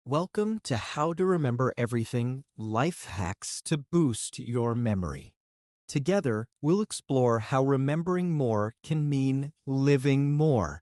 Welcome to How to Remember Everything Life Hacks to Boost Your Memory. Together, we'll explore how remembering more can mean living more.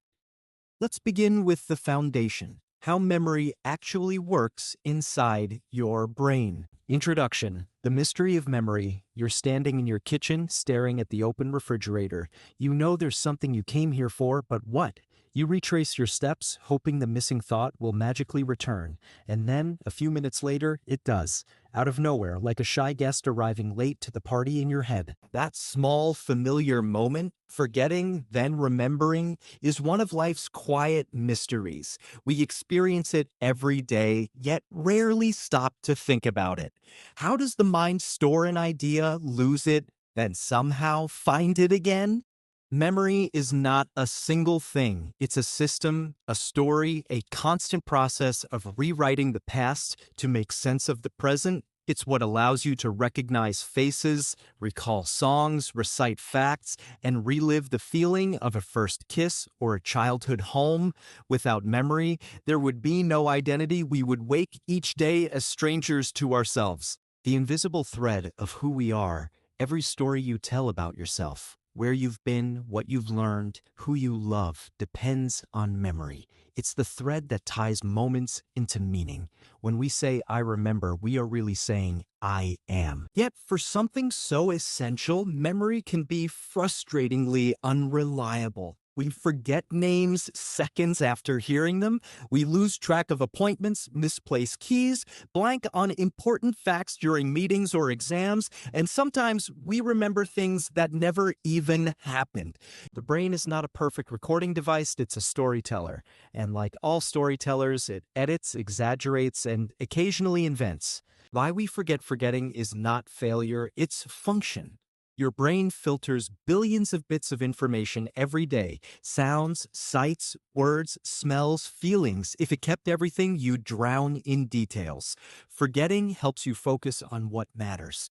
Let's begin with the foundation, how memory actually works inside your brain. Introduction. The mystery of memory. You're standing in your kitchen, staring at the open refrigerator. You know there's something you came here for, but what? You retrace your steps, hoping the missing thought will magically return. And then, a few minutes later, it does. Out of nowhere, like a shy guest arriving late to the party in your head. That small, familiar moment, forgetting, then remembering, is one of life's quiet mysteries. We experience it every day, yet rarely stop to think about it. How does the mind store an idea, lose it, then somehow find it again? Memory is not a single thing. It's a system, a story, a constant process of rewriting the past to make sense of the present. It's what allows you to recognize faces, recall songs, recite facts, and relive the feeling of a first kiss or a childhood home. Without memory, there would be no identity. We would wake each day as strangers to ourselves. The invisible thread of who we are, every story you tell about yourself, where you've been, what you've learned, who you love, depends on memory. It's the thread that ties moments into meaning. When we say, I remember, we are really saying, I am. Yet, for something so essential, memory can be frustratingly unreliable. We forget names seconds after hearing them. We lose track of appointments, misplace keys, blank on important facts during meetings or exams, and sometimes we remember things that never even happened. The brain is not a perfect recording device, it's a storyteller. And like all storytellers, it edits, exaggerates, and occasionally invents. Why we forget forgetting is not failure, it's function. Your brain filters billions of bits of information every day. Sounds, sights, words, smells, feelings. If it kept everything, you'd drown in details. Forgetting helps you focus on what matters.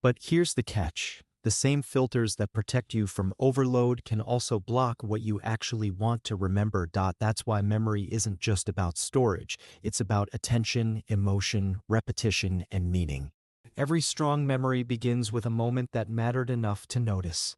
But here's the catch. The same filters that protect you from overload can also block what you actually want to remember. That's why memory isn't just about storage. It's about attention, emotion, repetition, and meaning. Every strong memory begins with a moment that mattered enough to notice.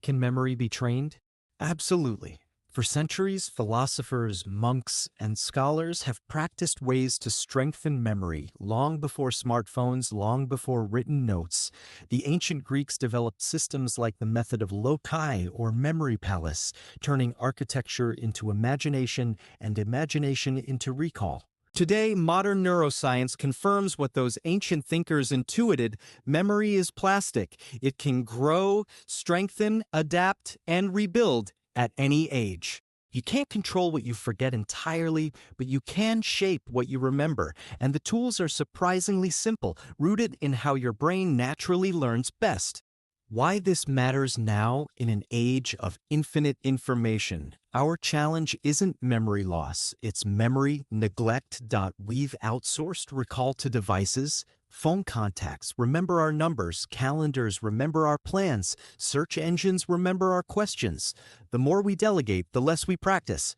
Can memory be trained? Absolutely. For centuries, philosophers, monks, and scholars have practiced ways to strengthen memory long before smartphones, long before written notes. The ancient Greeks developed systems like the method of loci or memory palace, turning architecture into imagination and imagination into recall. Today, modern neuroscience confirms what those ancient thinkers intuited. Memory is plastic. It can grow, strengthen, adapt, and rebuild at any age. You can't control what you forget entirely, but you can shape what you remember. And the tools are surprisingly simple, rooted in how your brain naturally learns best. Why this matters now in an age of infinite information. Our challenge isn't memory loss, it's memory neglect. We've outsourced recall to devices, phone contacts remember our numbers, calendars remember our plans, search engines remember our questions. The more we delegate, the less we practice.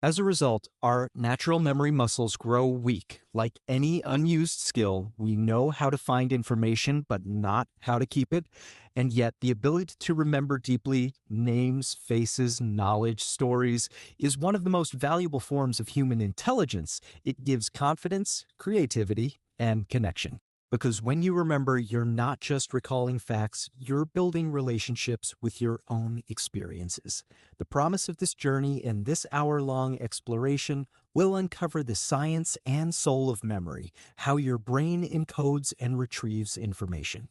As a result, our natural memory muscles grow weak. Like any unused skill, we know how to find information, but not how to keep it. And yet, the ability to remember deeply names, faces, knowledge, stories is one of the most valuable forms of human intelligence. It gives confidence, creativity, and connection. Because when you remember, you're not just recalling facts, you're building relationships with your own experiences. The promise of this journey and this hour-long exploration will uncover the science and soul of memory, how your brain encodes and retrieves information.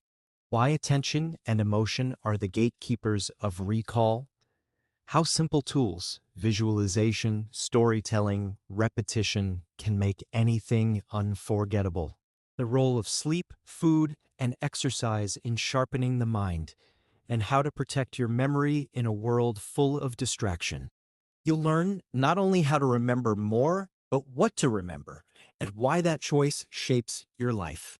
Why attention and emotion are the gatekeepers of recall. How simple tools, visualization, storytelling, repetition, can make anything unforgettable. The role of sleep, food, and exercise in sharpening the mind, and how to protect your memory in a world full of distraction. You'll learn not only how to remember more, but what to remember, and why that choice shapes your life.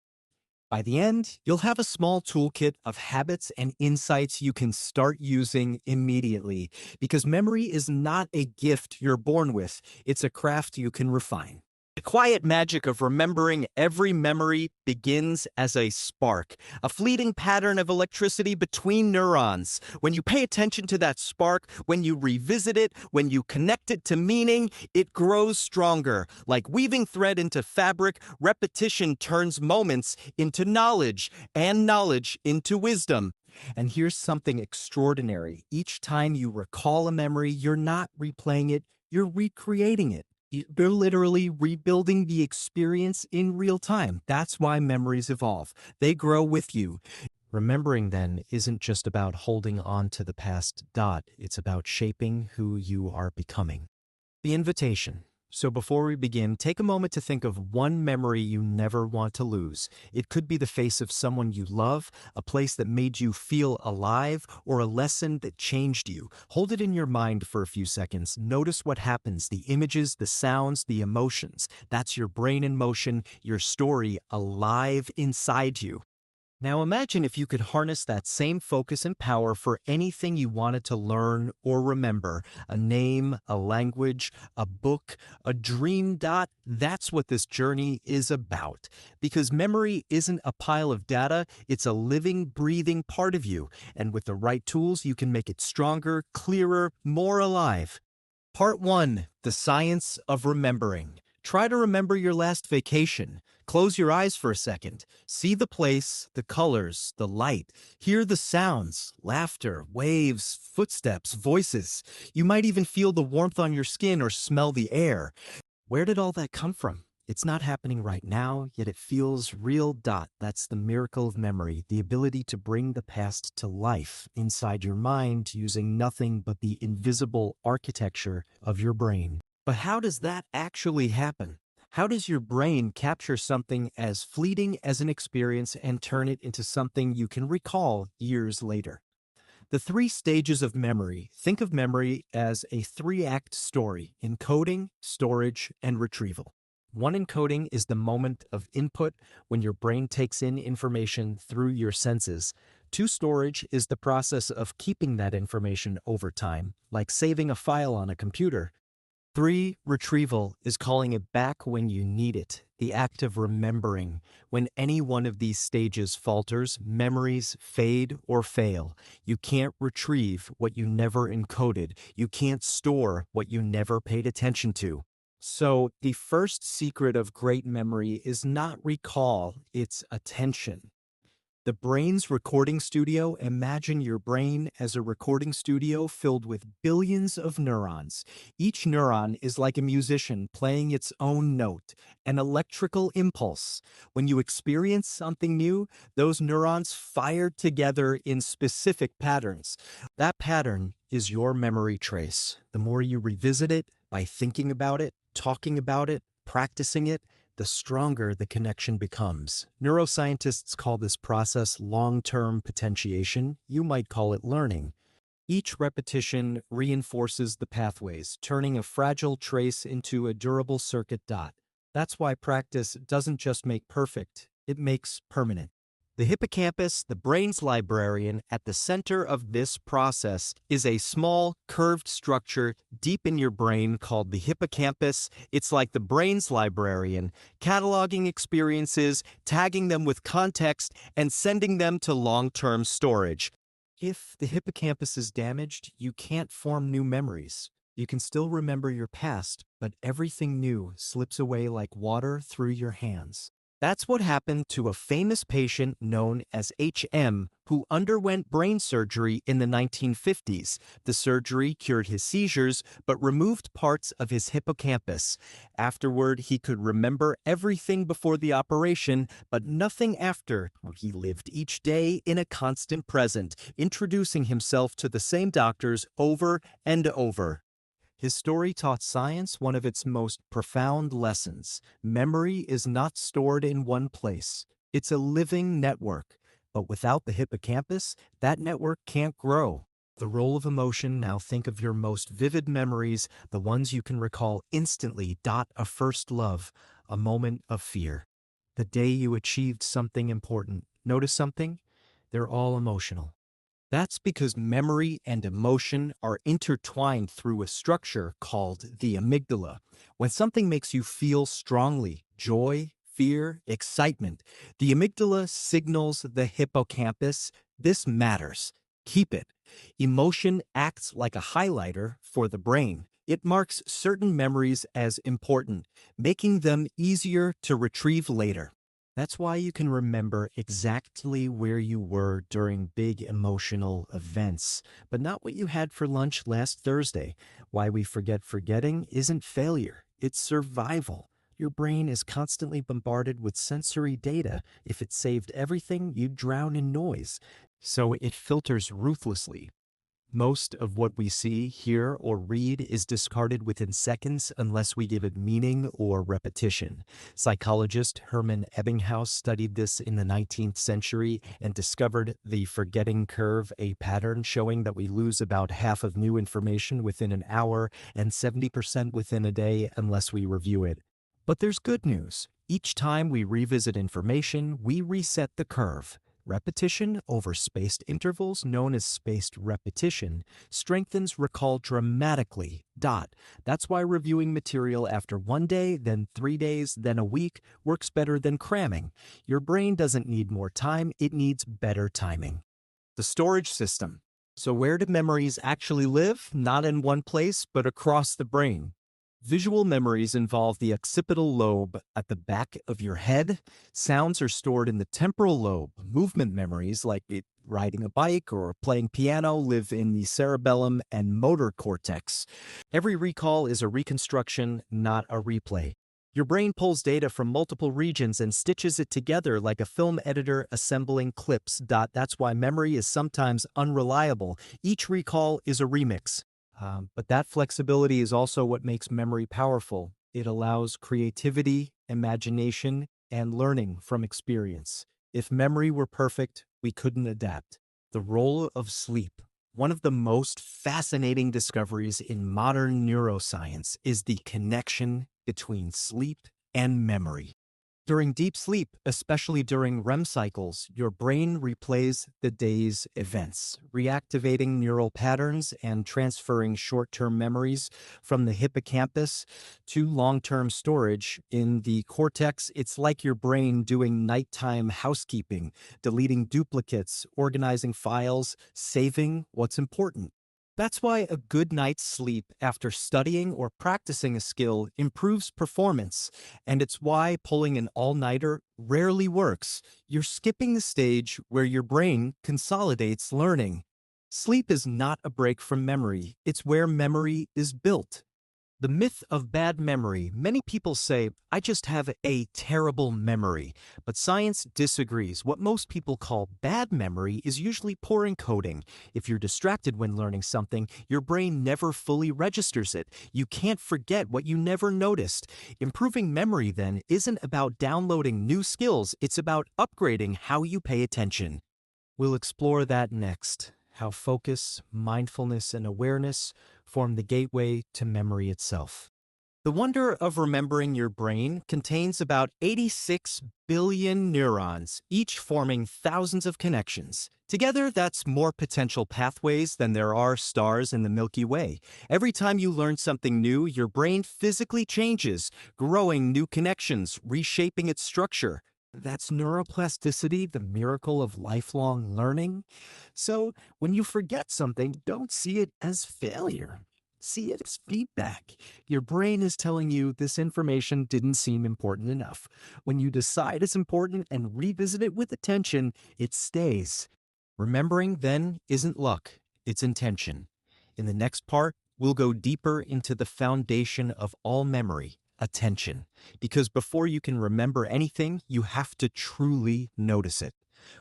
By the end, you'll have a small toolkit of habits and insights you can start using immediately, because memory is not a gift you're born with, it's a craft you can refine. The quiet magic of remembering every memory begins as a spark, a fleeting pattern of electricity between neurons. When you pay attention to that spark, when you revisit it, when you connect it to meaning, it grows stronger. Like weaving thread into fabric, repetition turns moments into knowledge, and knowledge into wisdom. And here's something extraordinary. Each time you recall a memory, you're not replaying it, you're recreating it. You're literally rebuilding the experience in real time. That's why memories evolve. They grow with you. Remembering then isn't just about holding on to the past. It's about shaping who you are becoming. The invitation. So before we begin, take a moment to think of one memory you never want to lose. It could be the face of someone you love, a place that made you feel alive, or a lesson that changed you. Hold it in your mind for a few seconds. Notice what happens, the images, the sounds, the emotions. That's your brain in motion, your story alive inside you. Now imagine if you could harness that same focus and power for anything you wanted to learn or remember. A name, a language, a book, a dream. That's what this journey is about. Because memory isn't a pile of data, it's a living, breathing part of you. And with the right tools, you can make it stronger, clearer, more alive. Part 1. The Science of Remembering. Try to remember your last vacation. Close your eyes for a second. See the place, the colors, the light. Hear the sounds, laughter, waves, footsteps, voices. You might even feel the warmth on your skin or smell the air. Where did all that come from? It's not happening right now, yet it feels real. That's the miracle of memory, the ability to bring the past to life inside your mind using nothing but the invisible architecture of your brain. But how does that actually happen? How does your brain capture something as fleeting as an experience and turn it into something you can recall years later? The 3 stages of memory. Think of memory as a 3-act story: encoding, storage, and retrieval. One encoding is the moment of input when your brain takes in information through your senses. 2, storage is the process of keeping that information over time, like saving a file on a computer. 3, retrieval is calling it back when you need it, the act of remembering. When any one of these stages falters, memories fade or fail. You can't retrieve what you never encoded. You can't store what you never paid attention to. So, the first secret of great memory is not recall, it's attention. The brain's recording studio. Imagine your brain as a recording studio filled with billions of neurons. Each neuron is like a musician playing its own note, an electrical impulse. When you experience something new, those neurons fire together in specific patterns. That pattern is your memory trace. The more you revisit it by thinking about it, talking about it, practicing it, the stronger the connection becomes. Neuroscientists call this process long-term potentiation. You might call it learning. Each repetition reinforces the pathways, turning a fragile trace into a durable circuit. That's why practice doesn't just make perfect, it makes permanent. The hippocampus, the brain's librarian, at the center of this process is a small, curved structure deep in your brain called the hippocampus. It's like the brain's librarian, cataloging experiences, tagging them with context, and sending them to long-term storage. If the hippocampus is damaged, you can't form new memories. You can still remember your past, but everything new slips away like water through your hands. That's what happened to a famous patient known as HM who underwent brain surgery in the 1950s. The surgery cured his seizures but removed parts of his hippocampus. Afterward, he could remember everything before the operation, but nothing after. He lived each day in a constant present, introducing himself to the same doctors over and over. His story taught science one of its most profound lessons. Memory is not stored in one place. It's a living network. But without the hippocampus, that network can't grow. The role of emotion. Now think of your most vivid memories, the ones you can recall instantly. A first love, a moment of fear. The day you achieved something important. Notice something? They're all emotional. That's because memory and emotion are intertwined through a structure called the amygdala. When something makes you feel strongly, joy, fear, excitement, the amygdala signals the hippocampus, this matters. Keep it. Emotion acts like a highlighter for the brain. It marks certain memories as important, making them easier to retrieve later. That's why you can remember exactly where you were during big emotional events, but not what you had for lunch last Thursday. Why we forget forgetting isn't failure, it's survival. Your brain is constantly bombarded with sensory data. If it saved everything, you'd drown in noise. So it filters ruthlessly. Most of what we see, hear, or read is discarded within seconds unless we give it meaning or repetition. Psychologist Hermann Ebbinghaus studied this in the 19th century and discovered the forgetting curve, a pattern showing that we lose about half of new information within an hour and 70% within a day unless we review it. But there's good news. Each time we revisit information, we reset the curve. Repetition over spaced intervals, known as spaced repetition, strengthens recall dramatically. That's why reviewing material after 1 day, then 3 days, then a week works better than cramming. Your brain doesn't need more time, it needs better timing. The storage system. So where do memories actually live? Not in one place, but across the brain. Visual memories involve the occipital lobe at the back of your head. Sounds are stored in the temporal lobe. Movement memories, like riding a bike or playing piano, live in the cerebellum and motor cortex. Every recall is a reconstruction, not a replay. Your brain pulls data from multiple regions and stitches it together like a film editor assembling clips. That's why memory is sometimes unreliable. Each recall is a remix. But that flexibility is also what makes memory powerful. It allows creativity, imagination, and learning from experience. If memory were perfect, we couldn't adapt. The role of sleep. One of the most fascinating discoveries in modern neuroscience is the connection between sleep and memory. During deep sleep, especially during REM cycles, your brain replays the day's events, reactivating neural patterns and transferring short-term memories from the hippocampus to long-term storage in the cortex. It's like your brain doing nighttime housekeeping, deleting duplicates, organizing files, saving what's important. That's why a good night's sleep after studying or practicing a skill improves performance, and it's why pulling an all-nighter rarely works. You're skipping the stage where your brain consolidates learning. Sleep is not a break from memory, it's where memory is built. The myth of bad memory. Many people say, I just have a terrible memory. But science disagrees. What most people call bad memory is usually poor encoding. If you're distracted when learning something, your brain never fully registers it. You can't forget what you never noticed. Improving memory, then, isn't about downloading new skills. It's about upgrading how you pay attention. We'll explore that next. How focus, mindfulness, and awareness form the gateway to memory itself. The wonder of remembering your brain contains about 86 billion neurons, each forming thousands of connections. Together, that's more potential pathways than there are stars in the Milky Way. Every time you learn something new, your brain physically changes, growing new connections, reshaping its structure. That's neuroplasticity, the miracle of lifelong learning. So, when you forget something, don't see it as failure. See it as feedback. Your brain is telling you this information didn't seem important enough. When you decide it's important and revisit it with attention, it stays. Remembering then isn't luck, it's intention. In the next part, we'll go deeper into the foundation of all memory, attention. Because before you can remember anything, you have to truly notice it.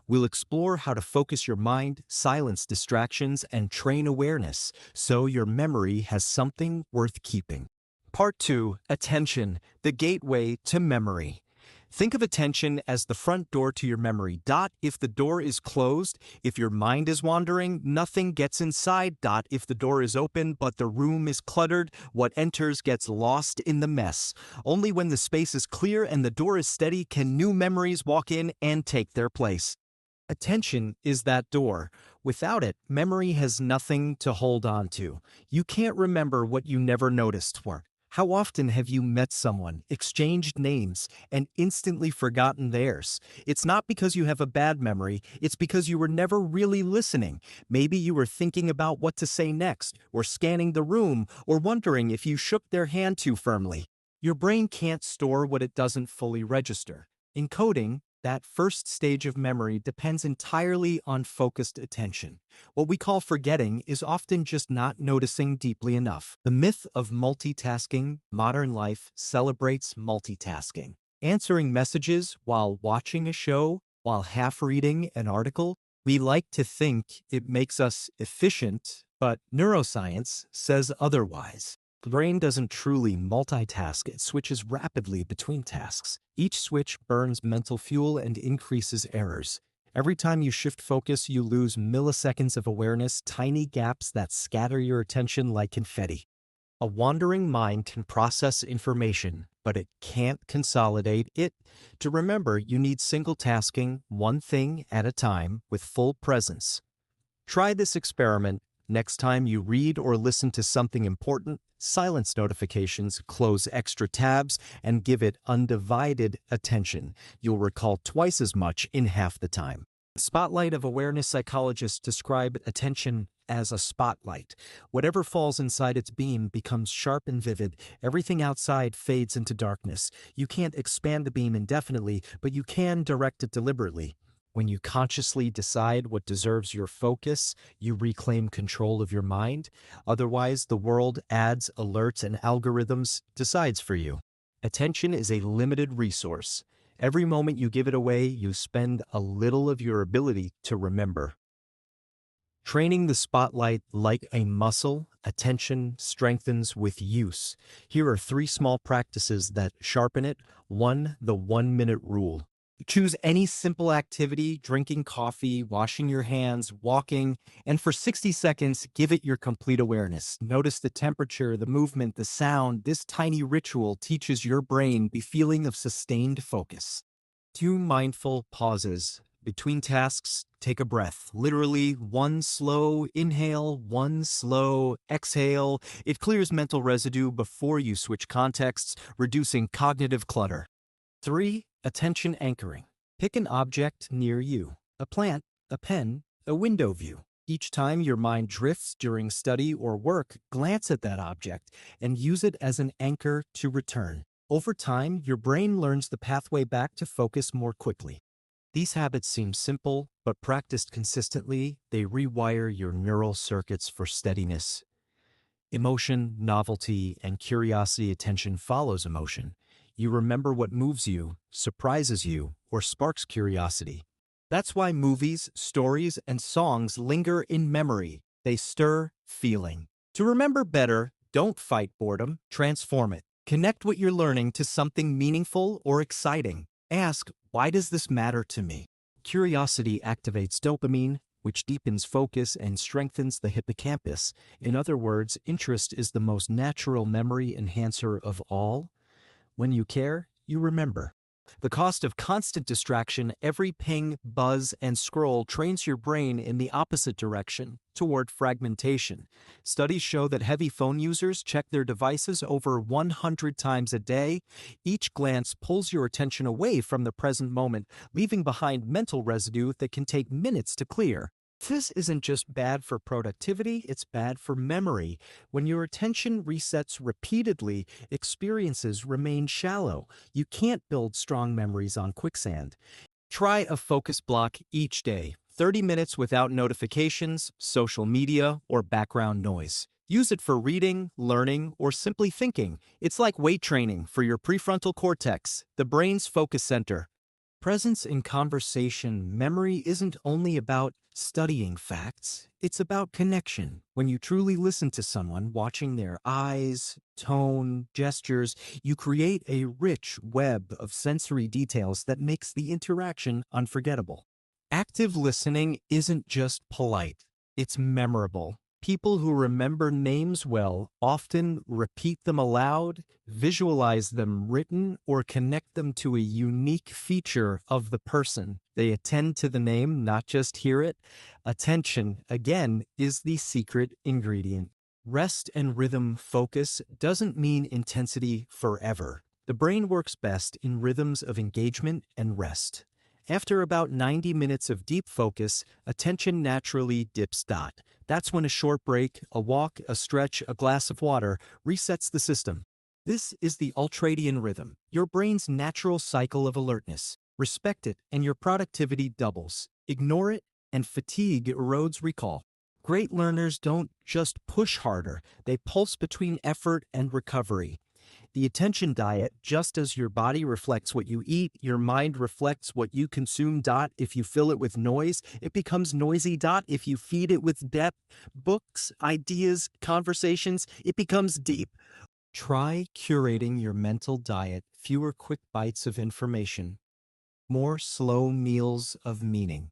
We'll explore how to focus your mind, silence distractions, and train awareness so your memory has something worth keeping. Part 2. Attention, the gateway to memory. Think of attention as the front door to your memory. If the door is closed, if your mind is wandering, nothing gets inside. If the door is open but the room is cluttered, what enters gets lost in the mess. Only when the space is clear and the door is steady can new memories walk in and take their place. Attention is that door. Without it, memory has nothing to hold on to. You can't remember what you never noticed for. How often have you met someone, exchanged names, and instantly forgotten theirs? It's not because you have a bad memory, it's because you were never really listening. Maybe you were thinking about what to say next, or scanning the room, or wondering if you shook their hand too firmly. Your brain can't store what it doesn't fully register. Encoding, that first stage of memory, depends entirely on focused attention. What we call forgetting is often just not noticing deeply enough. The myth of multitasking, modern life celebrates multitasking. Answering messages while watching a show, while half reading an article, we like to think it makes us efficient, but neuroscience says otherwise. The brain doesn't truly multitask, it switches rapidly between tasks. Each switch burns mental fuel and increases errors. Every time you shift focus, you lose milliseconds of awareness, tiny gaps that scatter your attention like confetti. A wandering mind can process information, but it can't consolidate it. To remember, you need single tasking, one thing at a time, with full presence. Try this experiment. Next time you read or listen to something important, silence notifications, close extra tabs, and give it undivided attention. You'll recall twice as much in half the time. Spotlight of awareness psychologists describe attention as a spotlight. Whatever falls inside its beam becomes sharp and vivid. Everything outside fades into darkness. You can't expand the beam indefinitely, but you can direct it deliberately. When you consciously decide what deserves your focus, you reclaim control of your mind. Otherwise, the world, adds, alerts, and algorithms decides for you. Attention is a limited resource. Every moment you give it away, you spend a little of your ability to remember. Training the spotlight like a muscle, attention strengthens with use. Here are 3 small practices that sharpen it. 1. The 1-minute rule. Choose any simple activity, drinking coffee, washing your hands, walking, and for 60 seconds, give it your complete awareness. Notice the temperature, the movement, the sound. This tiny ritual teaches your brain the feeling of sustained focus. 2 mindful pauses. Between tasks, take a breath. Literally, 1 slow inhale, 1 slow exhale. It clears mental residue before you switch contexts, reducing cognitive clutter. 3. Attention anchoring. Pick an object near you, a plant, a pen, a window view. Each time your mind drifts during study or work, glance at that object and use it as an anchor to return. Over time, your brain learns the pathway back to focus more quickly. These habits seem simple, but practiced consistently, they rewire your neural circuits for steadiness. Emotion, novelty, and curiosity attention follows emotion. You remember what moves you, surprises you, or sparks curiosity. That's why movies, stories, and songs linger in memory. They stir feeling. To remember better, don't fight boredom, transform it. Connect what you're learning to something meaningful or exciting. Ask, why does this matter to me? Curiosity activates dopamine, which deepens focus and strengthens the hippocampus. In other words, interest is the most natural memory enhancer of all. When you care, you remember. The cost of constant distraction, every ping, buzz, and scroll trains your brain in the opposite direction, toward fragmentation. Studies show that heavy phone users check their devices over 100 times a day. Each glance pulls your attention away from the present moment, leaving behind mental residue that can take minutes to clear. This isn't just bad for productivity, it's bad for memory. When your attention resets repeatedly, experiences remain shallow. You can't build strong memories on quicksand. Try a focus block each day, 30 minutes without notifications, social media, or background noise. Use it for reading, learning, or simply thinking. It's like weight training for your prefrontal cortex, the brain's focus center. Presence in conversation, memory isn't only about studying facts, it's about connection. When you truly listen to someone, watching their eyes, tone, gestures, you create a rich web of sensory details that makes the interaction unforgettable. Active listening isn't just polite, it's memorable. People who remember names well often repeat them aloud, visualize them written, or connect them to a unique feature of the person. They attend to the name, not just hear it. Attention, again, is the secret ingredient. Rest and rhythm focus doesn't mean intensity forever. The brain works best in rhythms of engagement and rest. After about 90 minutes of deep focus, attention naturally dips. That's when a short break, a walk, a stretch, a glass of water resets the system. This is the ultradian rhythm, your brain's natural cycle of alertness. Respect it and your productivity doubles. Ignore it and fatigue erodes recall. Great learners don't just push harder, they pulse between effort and recovery. The attention diet, just as your body reflects what you eat, your mind reflects what you consume. If you fill it with noise, it becomes noisy. If you feed it with depth, books, ideas, conversations, it becomes deep. Try curating your mental diet, fewer quick bites of information, more slow meals of meaning.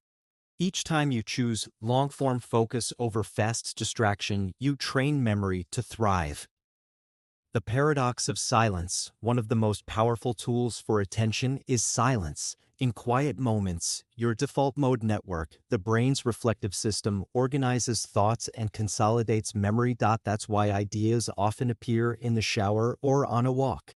Each time you choose long-form focus over fast distraction, you train memory to thrive. The paradox of silence, one of the most powerful tools for attention, is silence. In quiet moments, your default mode network, the brain's reflective system, organizes thoughts and consolidates memory. That's why ideas often appear in the shower or on a walk.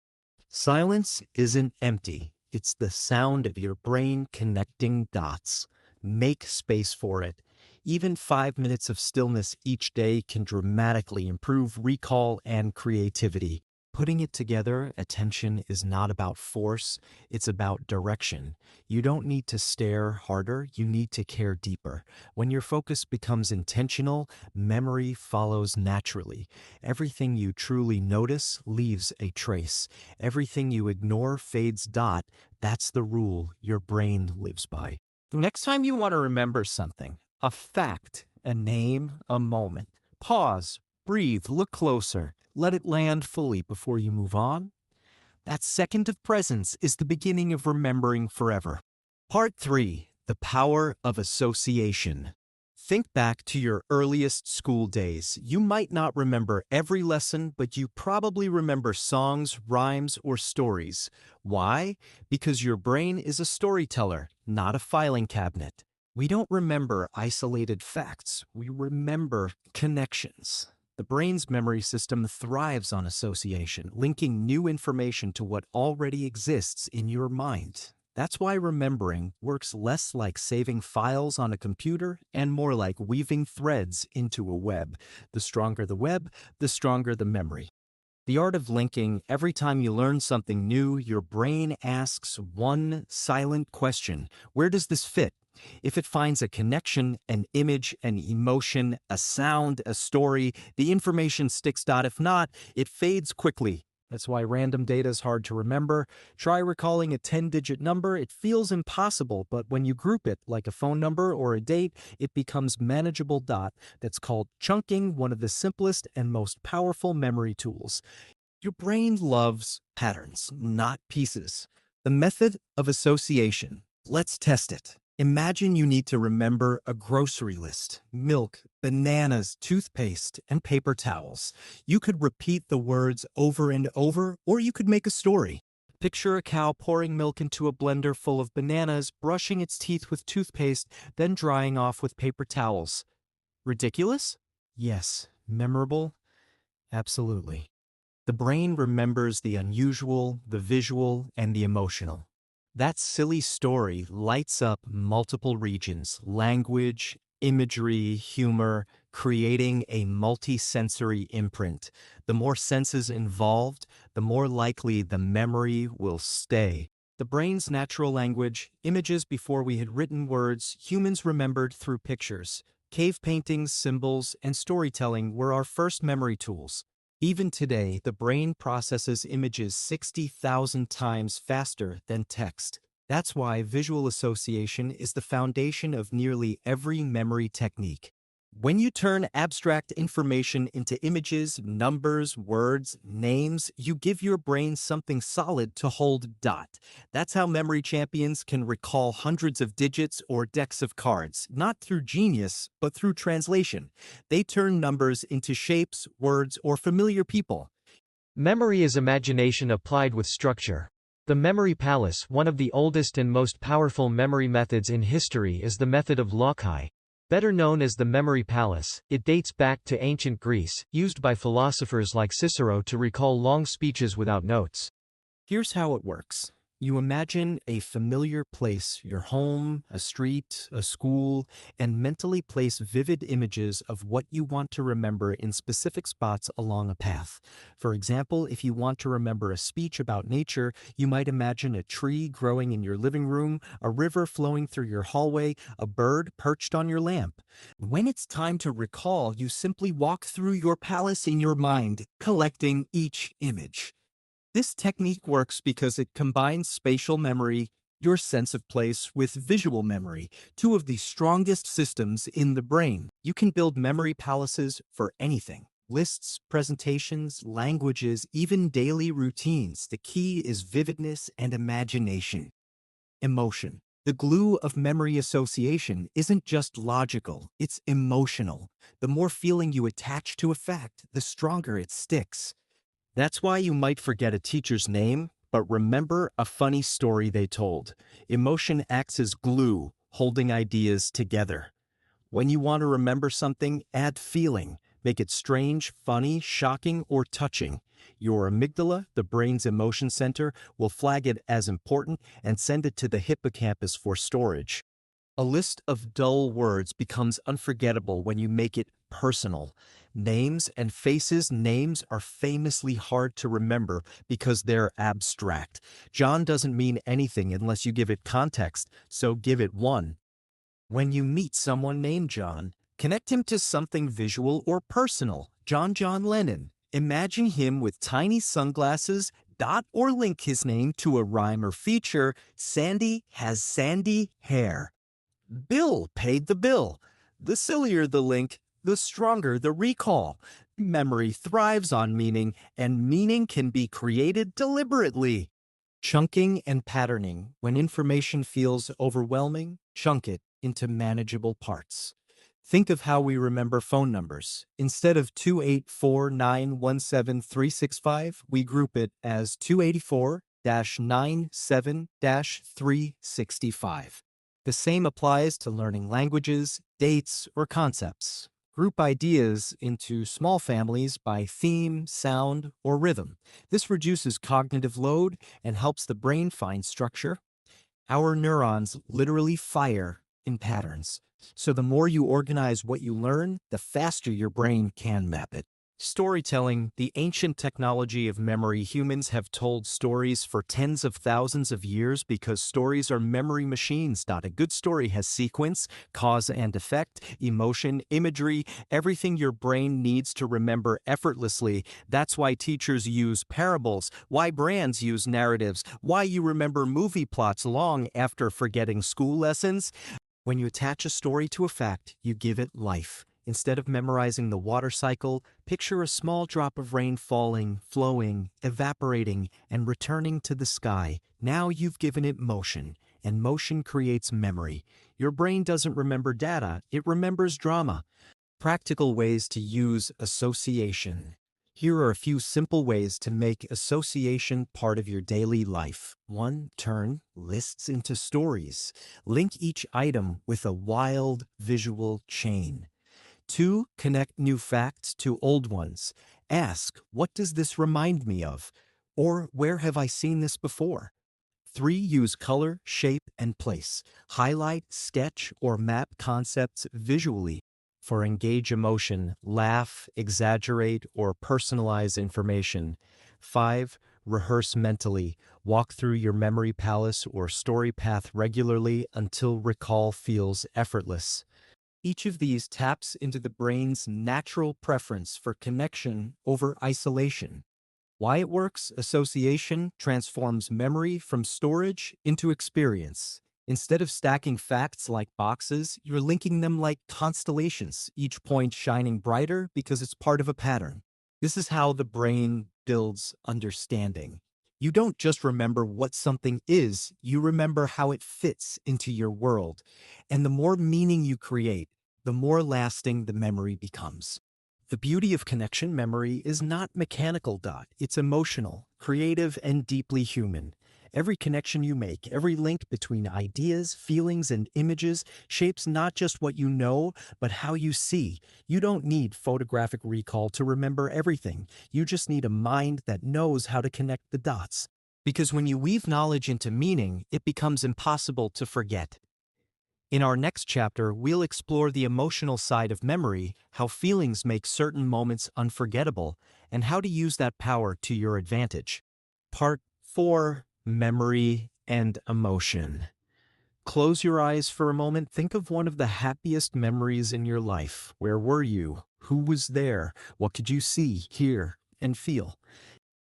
Silence isn't empty. It's the sound of your brain connecting dots. Make space for it. Even 5 minutes of stillness each day can dramatically improve recall and creativity. Putting it together, attention is not about force, it's about direction. You don't need to stare harder, you need to care deeper. When your focus becomes intentional, memory follows naturally. Everything you truly notice leaves a trace. Everything you ignore fades. That's the rule your brain lives by. The next time you want to remember something, a fact, a name, a moment, pause, breathe, look closer, let it land fully before you move on. That second of presence is the beginning of remembering forever. Part 3. The Power of Association. Think back to your earliest school days. You might not remember every lesson, but you probably remember songs, rhymes, or stories. Why? Because your brain is a storyteller, not a filing cabinet. We don't remember isolated facts, we remember connections. The brain's memory system thrives on association, linking new information to what already exists in your mind. That's why remembering works less like saving files on a computer and more like weaving threads into a web. The stronger the web, the stronger the memory. The art of linking. Every time you learn something new, your brain asks one silent question: where does this fit? If it finds a connection, an image, an emotion, a sound, a story, the information sticks. If not, it fades quickly. That's why random data is hard to remember. Try recalling a 10-digit number. It feels impossible, but when you group it, like a phone number or a date, it becomes manageable. That's called chunking, one of the simplest and most powerful memory tools. Your brain loves patterns, not pieces. The method of association. Let's test it. Imagine you need to remember a grocery list: milk, bananas, toothpaste, and paper towels. You could repeat the words over and over, or you could make a story. Picture a cow pouring milk into a blender full of bananas, brushing its teeth with toothpaste, then drying off with paper towels. Ridiculous? Yes. Memorable? Absolutely. The brain remembers the unusual, the visual, and the emotional. That silly story lights up multiple regions: language, imagery, humor, creating a multi-sensory imprint. The more senses involved, the more likely the memory will stay. The brain's natural language, images before we had written words, humans remembered through pictures. Cave paintings, symbols, and storytelling were our first memory tools. Even today, the brain processes images 60,000 times faster than text. That's why visual association is the foundation of nearly every memory technique. When you turn abstract information into images, numbers, words, names, you give your brain something solid to hold. That's how memory champions can recall hundreds of digits or decks of cards, not through genius, but through translation. They turn numbers into shapes, words, or familiar people. Memory is imagination applied with structure. The memory palace, one of the oldest and most powerful memory methods in history, is the method of loci. Better known as the memory palace, it dates back to ancient Greece, used by philosophers like Cicero to recall long speeches without notes. Here's how it works. You imagine a familiar place, your home, a street, a school, and mentally place vivid images of what you want to remember in specific spots along a path. For example, if you want to remember a speech about nature, you might imagine a tree growing in your living room, a river flowing through your hallway, a bird perched on your lamp. When it's time to recall, you simply walk through your palace in your mind, collecting each image. This technique works because it combines spatial memory, your sense of place, with visual memory, two of the strongest systems in the brain. You can build memory palaces for anything. Lists, presentations, languages, even daily routines. The key is vividness and imagination. Emotion. The glue of memory association isn't just logical, it's emotional. The more feeling you attach to a fact, the stronger it sticks. That's why you might forget a teacher's name, but remember a funny story they told. Emotion acts as glue, holding ideas together. When you want to remember something, add feeling. Make it strange, funny, shocking, or touching. Your amygdala, the brain's emotion center, will flag it as important and send it to the hippocampus for storage. A list of dull words becomes unforgettable when you make it personal. Names and faces. Names are famously hard to remember because they're abstract. John doesn't mean anything unless you give it context, so give it one. When you meet someone named John, connect him to something visual or personal. John Lennon. Imagine him with tiny sunglasses, dot or link his name to a rhyme or feature. Sandy has sandy hair. Bill paid the bill. The sillier the link, the stronger the recall. Memory thrives on meaning, and meaning can be created deliberately. Chunking and patterning. When information feels overwhelming, chunk it into manageable parts. Think of how we remember phone numbers. Instead of 284917365, we group it as 284-97-365. The same applies to learning languages, dates, or concepts. Group ideas into small families by theme, sound, or rhythm. This reduces cognitive load and helps the brain find structure. Our neurons literally fire in patterns. So the more you organize what you learn, the faster your brain can map it. Storytelling, the ancient technology of memory. Humans have told stories for tens of thousands of years because stories are memory machines. A good story has sequence, cause and effect, emotion, imagery, everything your brain needs to remember effortlessly. That's why teachers use parables, why brands use narratives, why you remember movie plots long after forgetting school lessons. When you attach a story to a fact, you give it life. Instead of memorizing the water cycle, picture a small drop of rain falling, flowing, evaporating, and returning to the sky. Now you've given it motion, and motion creates memory. Your brain doesn't remember data, it remembers drama. Practical ways to use association. Here are a few simple ways to make association part of your daily life. 1. Turn lists into stories. Link each item with a wild visual chain. 2. Connect new facts to old ones. Ask, what does this remind me of? Or where have I seen this before? 3. Use color, shape, and place. Highlight, sketch, or map concepts visually. For engage emotion, laugh, exaggerate, or personalize information. 5. Rehearse mentally. Walk through your memory palace or story path regularly until recall feels effortless. Each of these taps into the brain's natural preference for connection over isolation. Why it works? Association transforms memory from storage into experience. Instead of stacking facts like boxes, you're linking them like constellations, each point shining brighter because it's part of a pattern. This is how the brain builds understanding. You don't just remember what something is, you remember how it fits into your world. And the more meaning you create, the more lasting the memory becomes. The beauty of connection memory is not mechanical. It's emotional, creative, and deeply human. Every connection you make, every link between ideas, feelings, and images shapes not just what you know, but how you see. You don't need photographic recall to remember everything. You just need a mind that knows how to connect the dots. Because when you weave knowledge into meaning, it becomes impossible to forget. In our next chapter, we'll explore the emotional side of memory, how feelings make certain moments unforgettable, and how to use that power to your advantage. Part 4: Memory and Emotion. Close your eyes for a moment. Think of one of the happiest memories in your life. Where were you? Who was there? What could you see, hear, and feel?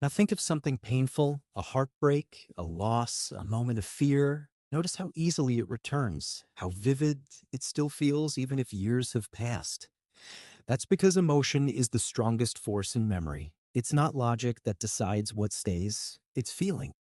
Now think of something painful, a heartbreak, a loss, a moment of fear. Notice how easily it returns, how vivid it still feels even if years have passed. That's because emotion is the strongest force in memory. It's not logic that decides what stays, it's feeling.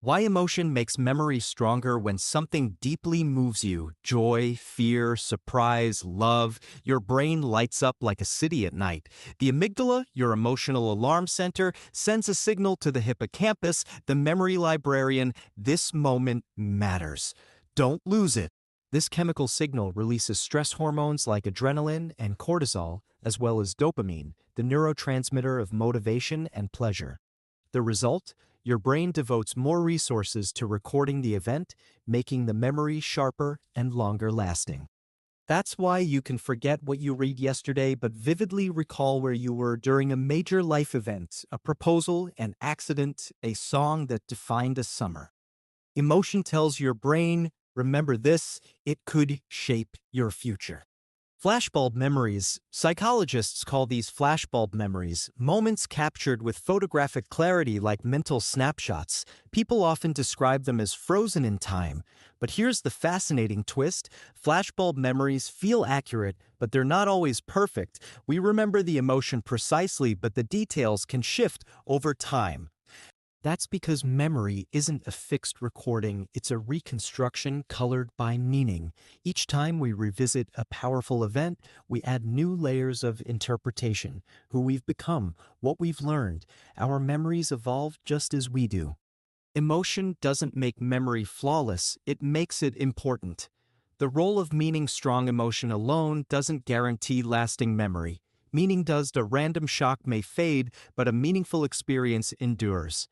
Why emotion makes memory stronger when something deeply moves you: joy, fear, surprise, love. Your brain lights up like a city at night. The amygdala, your emotional alarm center, sends a signal to the hippocampus, the memory librarian: this moment matters. Don't lose it. This chemical signal releases stress hormones like adrenaline and cortisol, as well as dopamine, the neurotransmitter of motivation and pleasure. The result? Your brain devotes more resources to recording the event, making the memory sharper and longer lasting. That's why you can forget what you read yesterday but vividly recall where you were during a major life event, a proposal, an accident, a song that defined a summer. Emotion tells your brain, remember this, it could shape your future. Flashbulb memories. Psychologists call these flashbulb memories moments captured with photographic clarity like mental snapshots. People often describe them as frozen in time. But here's the fascinating twist. Flashbulb memories feel accurate, but they're not always perfect. We remember the emotion precisely, but the details can shift over time. That's because memory isn't a fixed recording, it's a reconstruction colored by meaning. Each time we revisit a powerful event, we add new layers of interpretation: who we've become, what we've learned. Our memories evolve just as we do. Emotion doesn't make memory flawless, it makes it important. The role of meaning: strong emotion alone doesn't guarantee lasting memory. Meaning does. A random shock may fade, but a meaningful experience endures.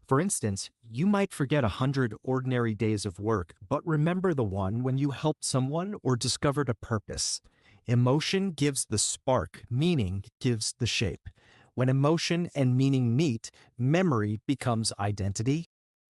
For instance, you might forget 100 ordinary days of work, but remember the one when you helped someone or discovered a purpose. Emotion gives the spark, meaning gives the shape. When emotion and meaning meet, memory becomes identity.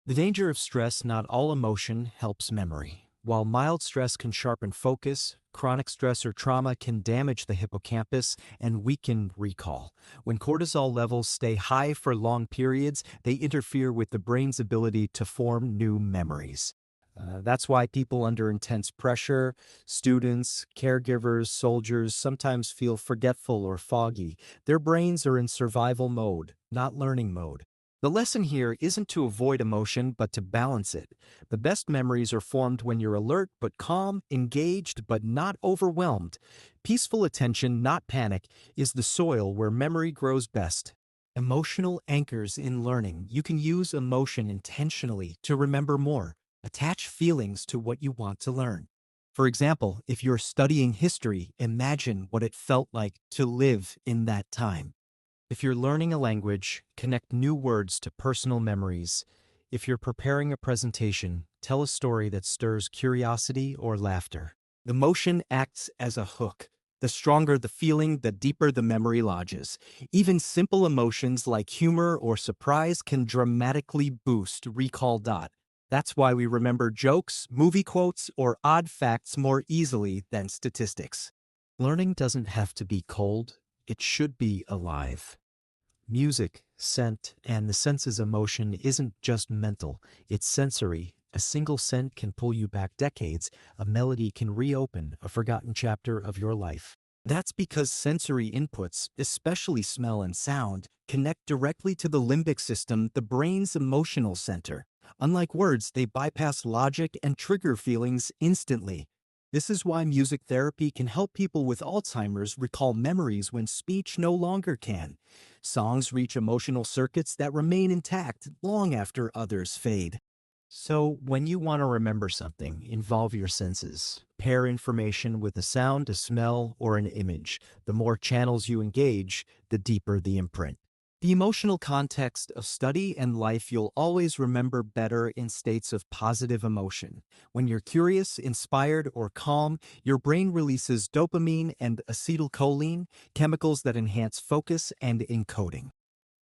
The danger of stress: not all emotion helps memory. While mild stress can sharpen focus, chronic stress or trauma can damage the hippocampus and weaken recall. When cortisol levels stay high for long periods, they interfere with the brain's ability to form new memories. That's why people under intense pressure, students, caregivers, soldiers, sometimes feel forgetful or foggy. Their brains are in survival mode, not learning mode. The lesson here isn't to avoid emotion, but to balance it. The best memories are formed when you're alert but calm, engaged but not overwhelmed. Peaceful attention, not panic, is the soil where memory grows best. Emotional anchors in learning. You can use emotion intentionally to remember more. Attach feelings to what you want to learn. For example, if you're studying history, imagine what it felt like to live in that time. If you're learning a language, connect new words to personal memories. If you're preparing a presentation, tell a story that stirs curiosity or laughter. Emotion acts as a hook. The stronger the feeling, the deeper the memory lodges. Even simple emotions like humor or surprise can dramatically boost recall. That's why we remember jokes, movie quotes, or odd facts more easily than statistics. Learning doesn't have to be cold, it should be alive. Music, scent, and the senses emotion isn't just mental, it's sensory, A single scent can pull you back decades. A melody can reopen a forgotten chapter of your life. That's because sensory inputs, especially smell and sound, connect directly to the limbic system, the brain's emotional center. Unlike words, they bypass logic and trigger feelings instantly. This is why music therapy can help people with Alzheimer's recall memories when speech no longer can. Songs reach emotional circuits that remain intact long after others fade. So, when you want to remember something, involve your senses. Pair information with a sound, a smell, or an image. The more channels you engage, the deeper the imprint. The emotional context of study and life you'll always remember better in states of positive emotion. When you're curious, inspired, or calm, your brain releases dopamine and acetylcholine, chemicals that enhance focus and encoding.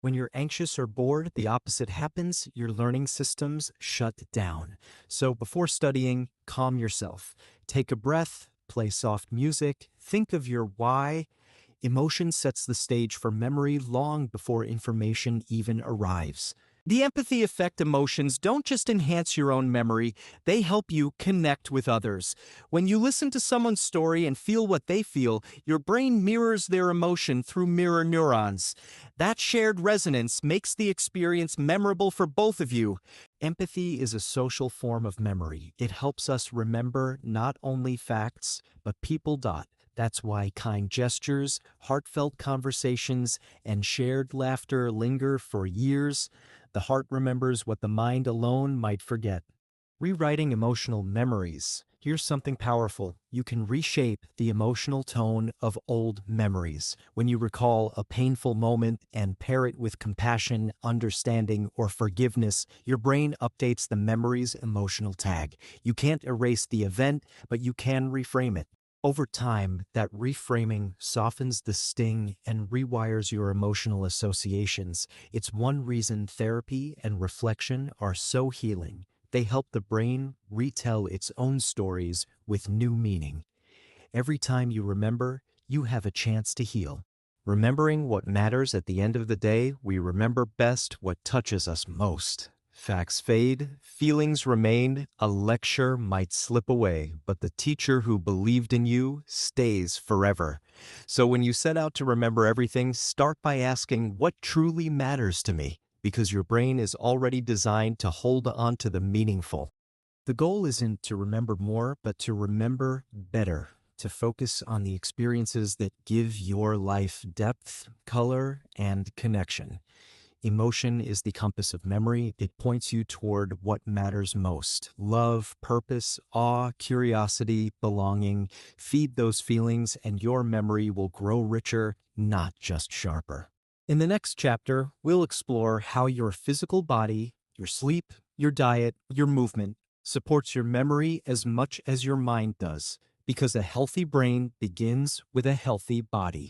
When you're anxious or bored, the opposite happens. Your learning systems shut down. So before studying, calm yourself. Take a breath, play soft music, think of your why. Emotion sets the stage for memory long before information even arrives. The empathy effect emotions don't just enhance your own memory, they help you connect with others. When you listen to someone's story and feel what they feel, your brain mirrors their emotion through mirror neurons. That shared resonance makes the experience memorable for both of you. Empathy is a social form of memory. It helps us remember not only facts, but people. That's why kind gestures, heartfelt conversations, and shared laughter linger for years. The heart remembers what the mind alone might forget. Rewriting emotional memories. Here's something powerful. You can reshape the emotional tone of old memories. When you recall a painful moment and pair it with compassion, understanding, or forgiveness, your brain updates the memory's emotional tag. You can't erase the event, but you can reframe it. Over time, that reframing softens the sting and rewires your emotional associations. It's one reason therapy and reflection are so healing. They help the brain retell its own stories with new meaning. Every time you remember, you have a chance to heal. Remembering what matters at the end of the day, we remember best what touches us most. Facts fade, feelings remain, a lecture might slip away, but the teacher who believed in you stays forever. So when you set out to remember everything, start by asking what truly matters to me, because your brain is already designed to hold on to the meaningful. The goal isn't to remember more, but to remember better, to focus on the experiences that give your life depth, color, and connection. Emotion is the compass of memory. It points you toward what matters most. Love, purpose, awe, curiosity, belonging. Feed those feelings and your memory will grow richer, not just sharper. In the next chapter, we'll explore how your physical body, your sleep, your diet, your movement supports your memory as much as your mind does, because a healthy brain begins with a healthy body.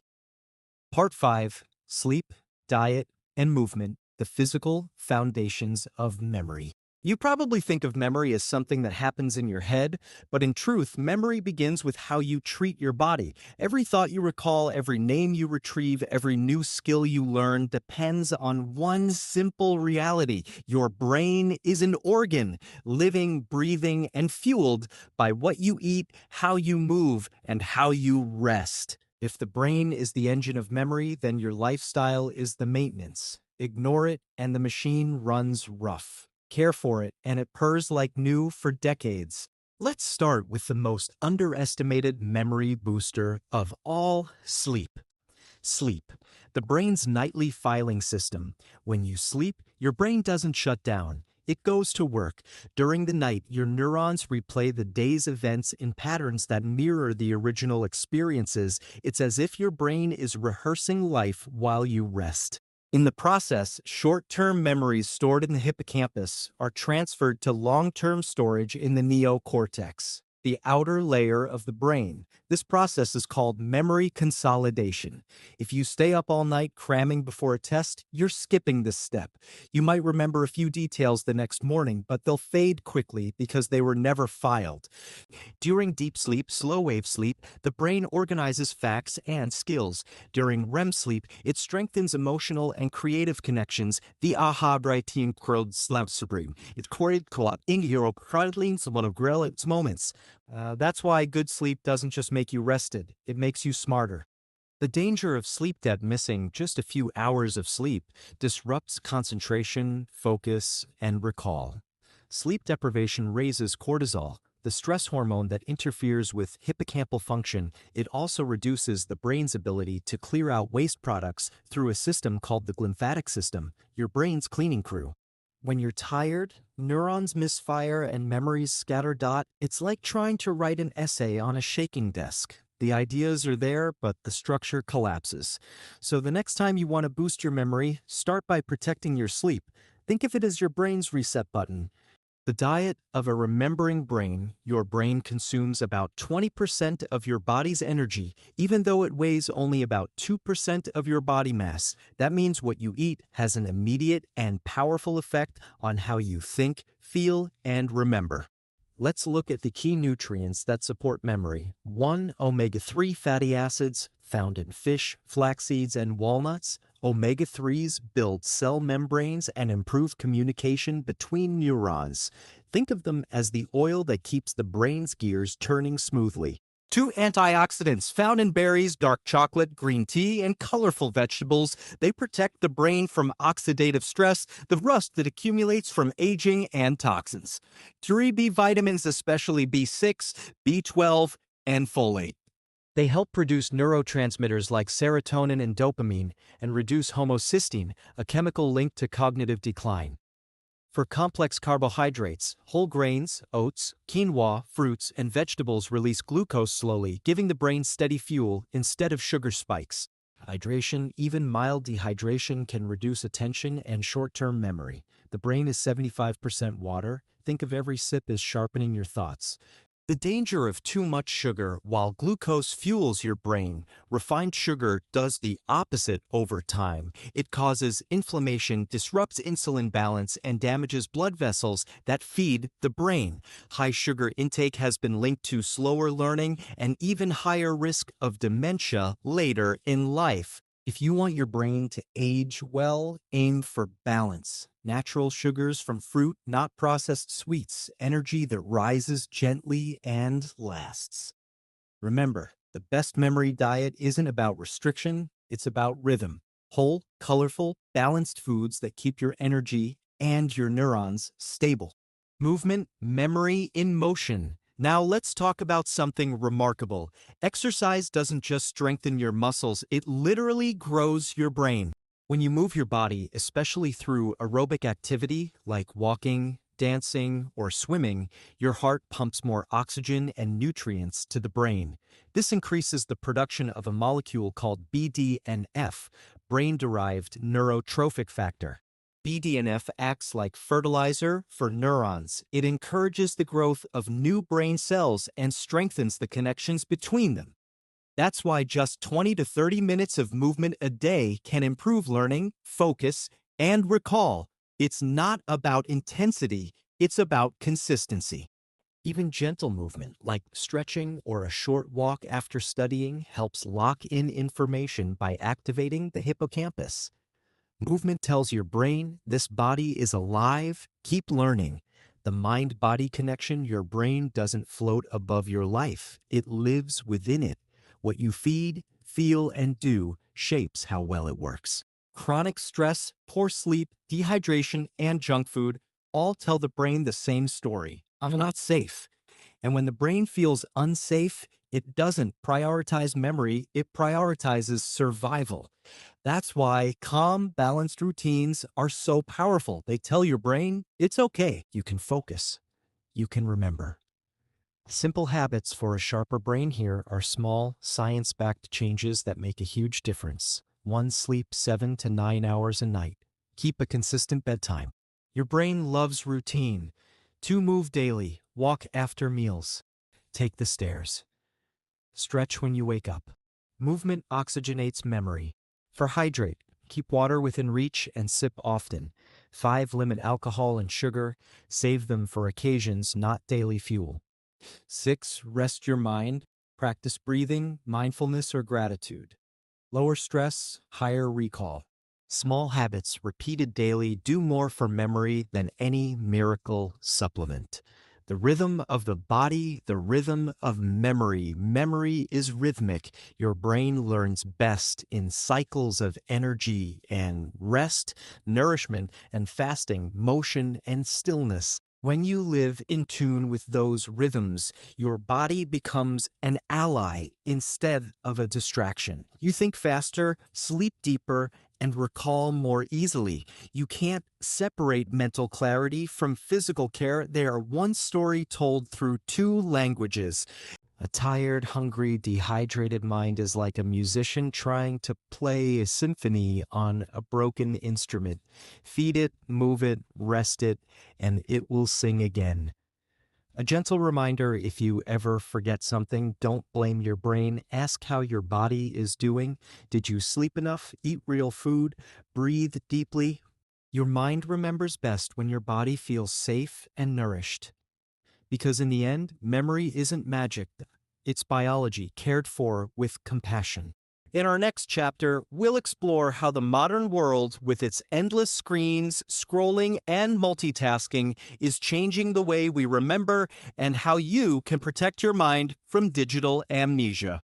Part 5: Sleep, Diet, and Movement, the Physical Foundations of Memory. You probably think of memory as something that happens in your head, but in truth, memory begins with how you treat your body. Every thought you recall, every name you retrieve, every new skill you learn depends on one simple reality. Your brain is an organ, living, breathing, and fueled by what you eat, how you move, and how you rest. If the brain is the engine of memory, then your lifestyle is the maintenance. Ignore it, and the machine runs rough. Care for it, and it purrs like new for decades. Let's start with the most underestimated memory booster of all: sleep. Sleep, the brain's nightly filing system. When you sleep, your brain doesn't shut down. It goes to work. During the night, your neurons replay the day's events in patterns that mirror the original experiences. It's as if your brain is rehearsing life while you rest. In the process, short-term memories stored in the hippocampus are transferred to long-term storage in the neocortex. the outer layer of the brain. This process is called memory consolidation. If you stay up all night cramming before a test, you're skipping this step. You might remember a few details the next morning, but they'll fade quickly because they were never filed. During deep sleep, slow wave sleep, the brain organizes facts and skills. During REM sleep, it strengthens emotional and creative connections. The aha writing crowd slap supreme. It correlates in Europe, one of its moments. That's why good sleep doesn't just make you rested, it makes you smarter. The danger of sleep debt, missing just a few hours of sleep, disrupts concentration, focus, and recall. Sleep deprivation raises cortisol, the stress hormone that interferes with hippocampal function. It also reduces the brain's ability to clear out waste products through a system called the glymphatic system, your brain's cleaning crew. When you're tired, neurons misfire and memories scatter. It's like trying to write an essay on a shaking desk. The ideas are there, but the structure collapses. So the next time you want to boost your memory, start by protecting your sleep. Think of it as your brain's reset button. The diet of a remembering brain. Your brain consumes about 20% of your body's energy, even though it weighs only about 2% of your body mass. That means what you eat has an immediate and powerful effect on how you think, feel, and remember. Let's look at the key nutrients that support memory. 1. Omega-3 fatty acids, found in fish, flax seeds, and walnuts. Omega-3s build cell membranes and improve communication between neurons. Think of them as the oil that keeps the brain's gears turning smoothly. 2. Antioxidants, found in berries, dark chocolate, green tea, and colorful vegetables. They protect the brain from oxidative stress, the rust that accumulates from aging, and toxins. 3. B vitamins, especially B6, B12, and folate. They help produce neurotransmitters like serotonin and dopamine and reduce homocysteine, a chemical linked to cognitive decline. For complex carbohydrates, whole grains, oats, quinoa, fruits, and vegetables release glucose slowly, giving the brain steady fuel instead of sugar spikes. Hydration, even mild dehydration, can reduce attention and short-term memory. The brain is 75% water. Think of every sip as sharpening your thoughts. The danger of too much sugar. While glucose fuels your brain, refined sugar does the opposite over time. It causes inflammation, disrupts insulin balance, and damages blood vessels that feed the brain. High sugar intake has been linked to slower learning and even higher risk of dementia later in life. If you want your brain to age well, aim for balance. Natural sugars from fruit, not processed sweets, energy that rises gently and lasts. Remember, the best memory diet isn't about restriction, it's about rhythm. Whole, colorful, balanced foods that keep your energy and your neurons stable. Movement, memory in motion. Now let's talk about something remarkable. Exercise doesn't just strengthen your muscles, it literally grows your brain. When you move your body, especially through aerobic activity like walking, dancing, or swimming, your heart pumps more oxygen and nutrients to the brain. This increases the production of a molecule called BDNF, brain-derived neurotrophic factor. BDNF acts like fertilizer for neurons. It encourages the growth of new brain cells and strengthens the connections between them. That's why just 20 to 30 minutes of movement a day can improve learning, focus, and recall. It's not about intensity, it's about consistency. Even gentle movement, like stretching or a short walk after studying, helps lock in information by activating the hippocampus. Movement tells your brain, this body is alive, keep learning. The mind-body connection, your brain doesn't float above your life, it lives within it. What you feed, feel, and do shapes how well it works. Chronic stress, poor sleep, dehydration, and junk food all tell the brain the same story. I'm not safe. And when the brain feels unsafe, it doesn't prioritize memory, it prioritizes survival. That's why calm, balanced routines are so powerful. They tell your brain, it's okay, you can focus, you can remember. Simple habits for a sharper brain here are small, science-backed changes that make a huge difference. 1. Sleep 7 to 9 hours a night. Keep a consistent bedtime. Your brain loves routine. 2. Move daily. Walk after meals. Take the stairs. Stretch when you wake up. Movement oxygenates memory. For hydrate, keep water within reach and sip often. 5. Limit alcohol and sugar. Save them for occasions, not daily fuel. 6. Rest your mind. Practice breathing, mindfulness, or gratitude. Lower stress, higher recall. Small habits repeated daily do more for memory than any miracle supplement. The rhythm of the body, the rhythm of memory. Memory is rhythmic. Your brain learns best in cycles of energy and rest, nourishment and fasting, motion and stillness. When you live in tune with those rhythms, your body becomes an ally instead of a distraction. You think faster, sleep deeper, and recall more easily. You can't separate mental clarity from physical care. They are one story told through two languages. A tired, hungry, dehydrated mind is like a musician trying to play a symphony on a broken instrument. Feed it, move it, rest it, and it will sing again. A gentle reminder: if you ever forget something, don't blame your brain. Ask how your body is doing. Did you sleep enough? Eat real food? Breathe deeply? Your mind remembers best when your body feels safe and nourished. Because in the end, memory isn't magic. It's biology cared for with compassion. In our next chapter, we'll explore how the modern world, with its endless screens, scrolling, and multitasking, is changing the way we remember and how you can protect your mind from digital amnesia.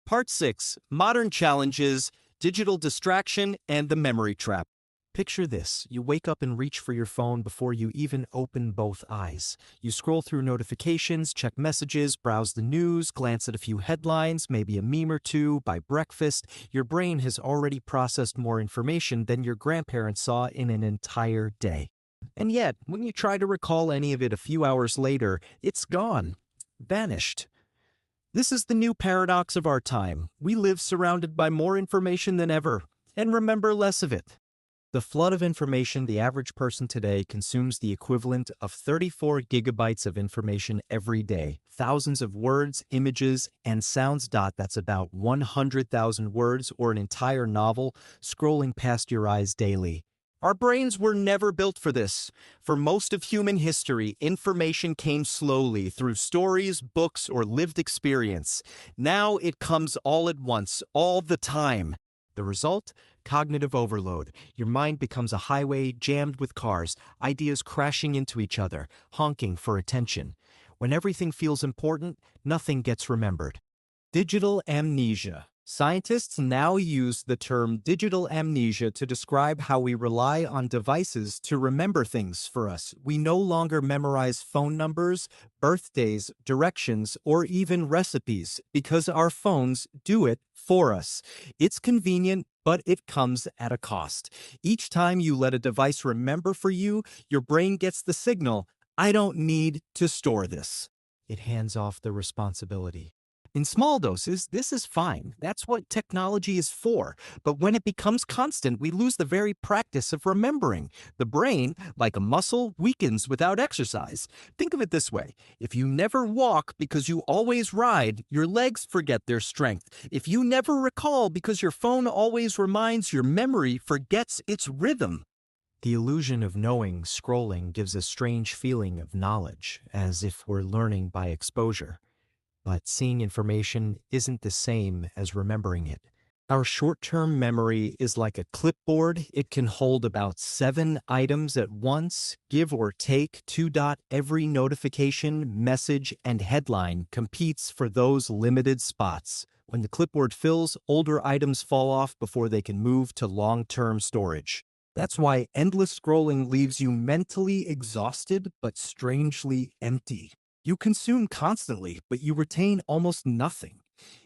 Part 6: Modern Challenges, Digital Distraction, and the Memory Trap. Picture this: you wake up and reach for your phone before you even open both eyes. You scroll through notifications, check messages, browse the news, glance at a few headlines, maybe a meme or two. By breakfast, your brain has already processed more information than your grandparents saw in an entire day. And yet, when you try to recall any of it a few hours later, it's gone, vanished. This is the new paradox of our time. We live surrounded by more information than ever, and remember less of it. The flood of information: the average person today consumes the equivalent of 34 gigabytes of information every day. Thousands of words, images, and sounds. That's about 100,000 words or an entire novel scrolling past your eyes daily. Our brains were never built for this. For most of human history, information came slowly through stories, books, or lived experience. Now it comes all at once, all the time. The result? Cognitive overload. Your mind becomes a highway jammed with cars, ideas crashing into each other, honking for attention. When everything feels important, nothing gets remembered. Digital amnesia. Scientists now use the term digital amnesia to describe how we rely on devices to remember things for us. We no longer memorize phone numbers, birthdays, directions, or even recipes because our phones do it for us. It's convenient, but it comes at a cost. Each time you let a device remember for you, your brain gets the signal: I don't need to store this. It hands off the responsibility. In small doses, this is fine. That's what technology is for. But when it becomes constant, we lose the very practice of remembering. The brain, like a muscle, weakens without exercise. Think of it this way: if you never walk because you always ride, your legs forget their strength. If you never recall because your phone always reminds, your memory forgets its rhythm. The illusion of knowing scrolling gives a strange feeling of knowledge, as if we're learning by exposure. But seeing information isn't the same as remembering it. Our short-term memory is like a clipboard. It can hold about 7 items at once, give or take 2. Every notification, message, and headline competes for those limited spots. When the clipboard fills, older items fall off before they can move to long-term storage. That's why endless scrolling leaves you mentally exhausted but strangely empty. You consume constantly, but you retain almost nothing.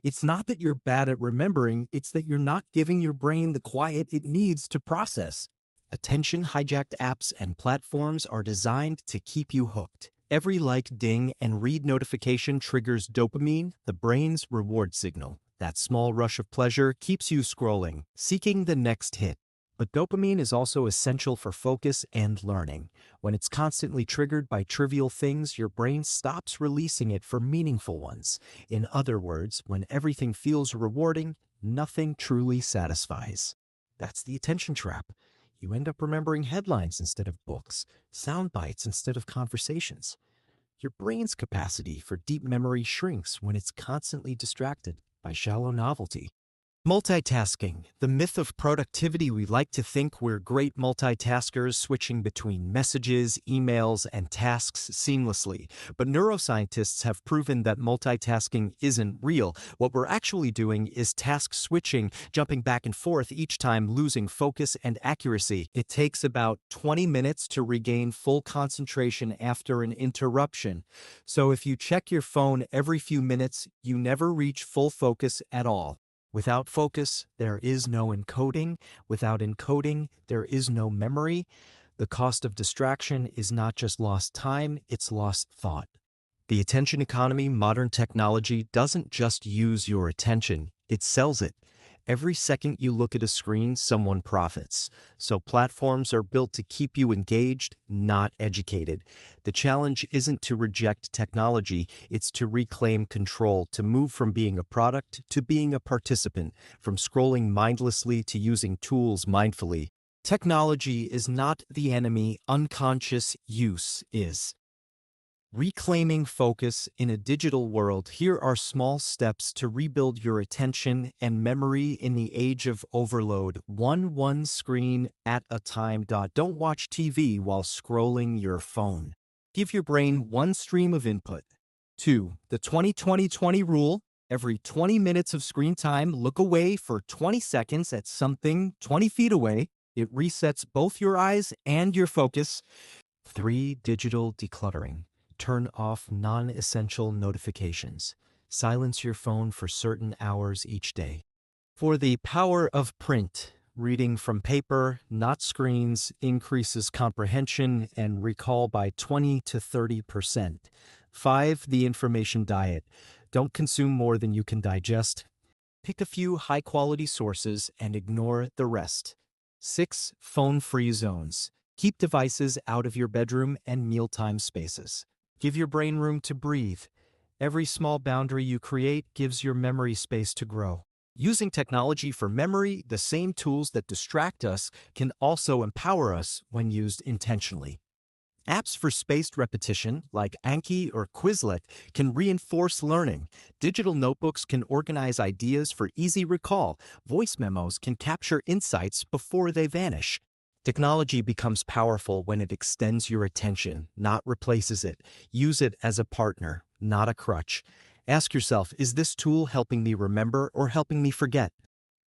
It's not that you're bad at remembering, it's that you're not giving your brain the quiet it needs to process. Attention-hijacked apps and platforms are designed to keep you hooked. Every like, ding, and read notification triggers dopamine, the brain's reward signal. That small rush of pleasure keeps you scrolling, seeking the next hit. But dopamine is also essential for focus and learning. When it's constantly triggered by trivial things, your brain stops releasing it for meaningful ones. In other words, when everything feels rewarding, nothing truly satisfies. That's the attention trap. You end up remembering headlines instead of books, sound bites instead of conversations. Your brain's capacity for deep memory shrinks when it's constantly distracted by shallow novelty. Multitasking, the myth of productivity. We like to think we're great multitaskers, switching between messages, emails, and tasks seamlessly. But neuroscientists have proven that multitasking isn't real. What we're actually doing is task switching, jumping back and forth, each time losing focus and accuracy. It takes about 20 minutes to regain full concentration after an interruption. So if you check your phone every few minutes, you never reach full focus at all. Without focus, there is no encoding. Without encoding, there is no memory. The cost of distraction is not just lost time, it's lost thought. The attention economy, modern technology, doesn't just use your attention, it sells it. Every second you look at a screen, someone profits. So platforms are built to keep you engaged, not educated. The challenge isn't to reject technology, it's to reclaim control, to move from being a product to being a participant, from scrolling mindlessly to using tools mindfully. Technology is not the enemy, unconscious use is. Reclaiming focus in a digital world. Here are small steps to rebuild your attention and memory in the age of overload. One screen at a time. Don't watch TV while scrolling your phone. Give your brain one stream of input. 2. The 20-20-20 rule. Every 20 minutes of screen time, look away for 20 seconds at something 20 feet away. It resets both your eyes and your focus. 3. Digital decluttering. Turn off non-essential notifications. Silence your phone for certain hours each day. For the power of print, reading from paper, not screens, increases comprehension and recall by 20 to 30%. 5. The information diet. Don't consume more than you can digest. Pick a few high-quality sources and ignore the rest. 6. Phone-free zones. Keep devices out of your bedroom and mealtime spaces. Give your brain room to breathe. Every small boundary you create gives your memory space to grow. Using technology for memory, the same tools that distract us can also empower us when used intentionally. Apps for spaced repetition, like Anki or Quizlet, can reinforce learning. Digital notebooks can organize ideas for easy recall. Voice memos can capture insights before they vanish. Technology becomes powerful when it extends your attention, not replaces it. Use it as a partner, not a crutch. Ask yourself, is this tool helping me remember or helping me forget?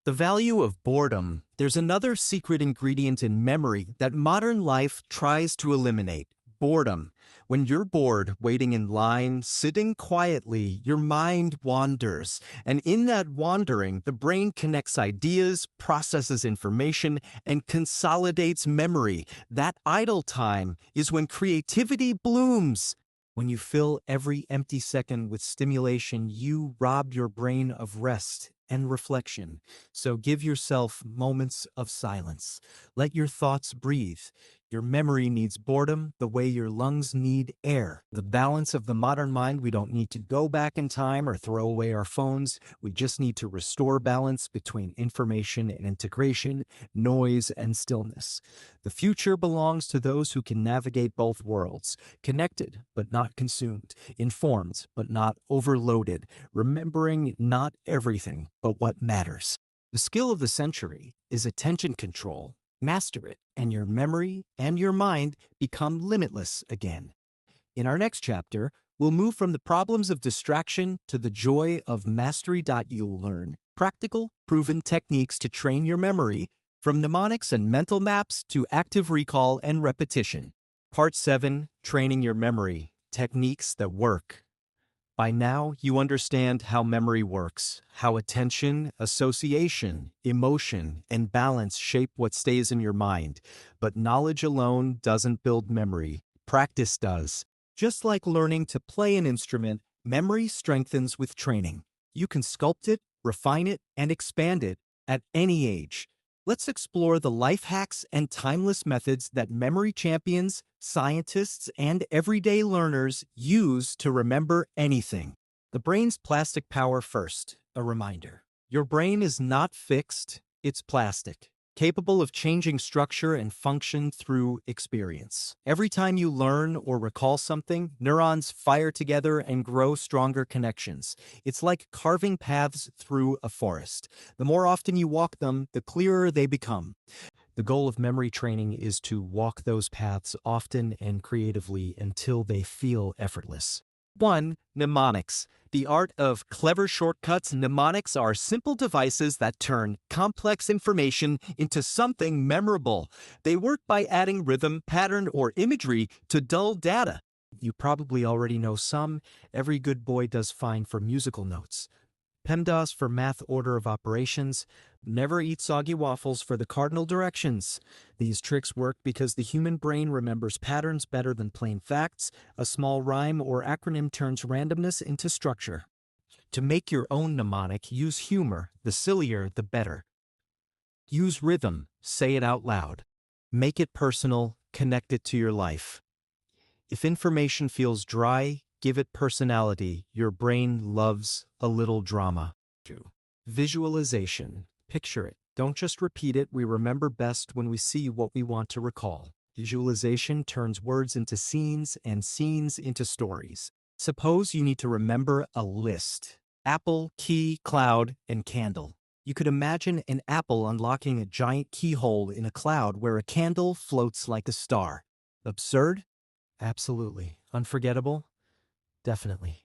The value of boredom. There's another secret ingredient in memory that modern life tries to eliminate: boredom. When you're bored, waiting in line, sitting quietly, your mind wanders. And in that wandering, the brain connects ideas, processes information, and consolidates memory. That idle time is when creativity blooms. When you fill every empty second with stimulation, you rob your brain of rest and reflection. So give yourself moments of silence. Let your thoughts breathe. Your memory needs boredom the way your lungs need air. The balance of the modern mind. We don't need to go back in time or throw away our phones. We just need to restore balance between information and integration, noise and stillness. The future belongs to those who can navigate both worlds, connected but not consumed, informed but not overloaded, remembering not everything but what matters. The skill of the century is attention control. Master it, and your memory and your mind become limitless again. In our next chapter, we'll move from the problems of distraction to the joy of mastery. You'll learn practical, proven techniques to train your memory, from mnemonics and mental maps to active recall and repetition. Part 7, Training Your Memory, Techniques That Work. By now, you understand how memory works, how attention, association, emotion, and balance shape what stays in your mind. But knowledge alone doesn't build memory. Practice does. Just like learning to play an instrument, memory strengthens with training. You can sculpt it, refine it, and expand it at any age. Let's explore the life hacks and timeless methods that memory champions, scientists, and everyday learners use to remember anything. The brain's plastic power first, a reminder. Your brain is not fixed, it's plastic, capable of changing structure and function through experience. Every time you learn or recall something, neurons fire together and grow stronger connections. It's like carving paths through a forest. The more often you walk them, the clearer they become. The goal of memory training is to walk those paths often and creatively until they feel effortless. 1. Mnemonics. The art of clever shortcuts. Mnemonics are simple devices that turn complex information into something memorable. They work by adding rhythm, pattern, or imagery to dull data. You probably already know some. Every good boy does fine for musical notes. PEMDAS for math order of operations. Never eat soggy waffles for the cardinal directions. These tricks work because the human brain remembers patterns better than plain facts. A small rhyme or acronym turns randomness into structure. To make your own mnemonic, use humor. The sillier, the better. Use rhythm. Say it out loud. Make it personal. Connect it to your life. If information feels dry, give it personality. Your brain loves a little drama. 2. Visualization. Picture it. Don't just repeat it. We remember best when we see what we want to recall. Visualization turns words into scenes and scenes into stories. Suppose you need to remember a list. Apple, key, cloud, and candle. You could imagine an apple unlocking a giant keyhole in a cloud where a candle floats like a star. Absurd? Absolutely. Unforgettable? Definitely.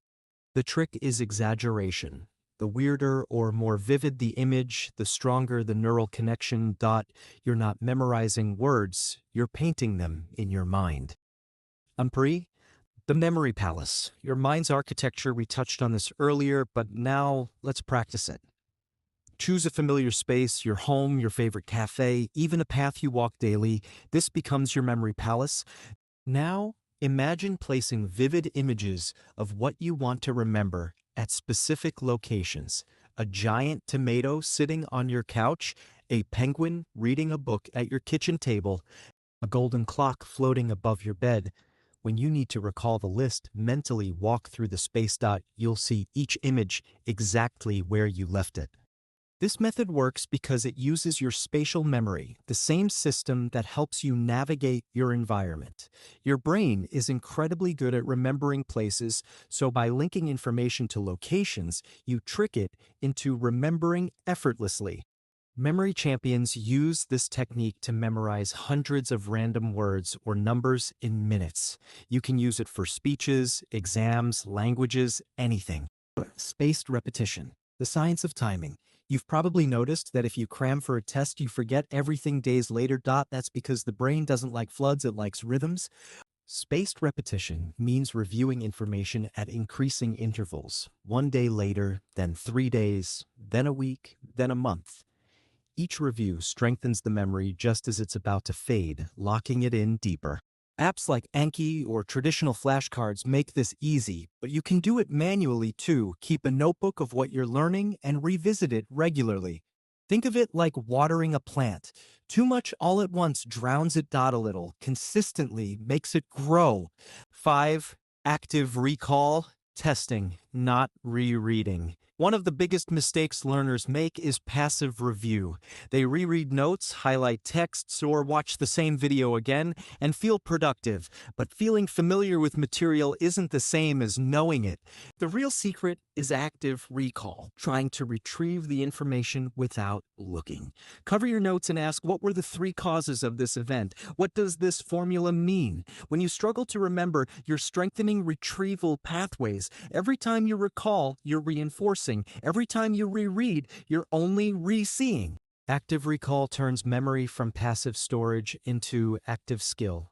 The trick is exaggeration. The weirder or more vivid the image, the stronger the neural connection. You're not memorizing words, you're painting them in your mind. Umpri, the memory palace. Your mind's architecture, we touched on this earlier, but now let's practice it. Choose a familiar space, your home, your favorite cafe, even a path you walk daily. This becomes your memory palace. Now, imagine placing vivid images of what you want to remember at specific locations. A giant tomato sitting on your couch, a penguin reading a book at your kitchen table, a golden clock floating above your bed. When you need to recall the list, mentally walk through the space. You'll see each image exactly where you left it. This method works because it uses your spatial memory, the same system that helps you navigate your environment. Your brain is incredibly good at remembering places, so by linking information to locations, you trick it into remembering effortlessly. Memory champions use this technique to memorize hundreds of random words or numbers in minutes. You can use it for speeches, exams, languages, anything. Spaced repetition, the science of timing. You've probably noticed that if you cram for a test, you forget everything days later. That's because the brain doesn't like floods, it likes rhythms. Spaced repetition means reviewing information at increasing intervals. 1 day later, then 3 days, then a week, then a month. Each review strengthens the memory just as it's about to fade, locking it in deeper. Apps like Anki or traditional flashcards make this easy, but you can do it manually too. Keep a notebook of what you're learning and revisit it regularly. Think of it like watering a plant. Too much all at once drowns it. A little consistently makes it grow. 5. Active recall. Testing, not rereading. One of the biggest mistakes learners make is passive review. They reread notes, highlight texts, or watch the same video again and feel productive. But feeling familiar with material isn't the same as knowing it. The real secret is active recall, trying to retrieve the information without looking. Cover your notes and ask, what were the 3 causes of this event? What does this formula mean? When you struggle to remember, you're strengthening retrieval pathways. Every time you recall, you're reinforcing. Every time you reread, you're only re-seeing. Active recall turns memory from passive storage into active skill.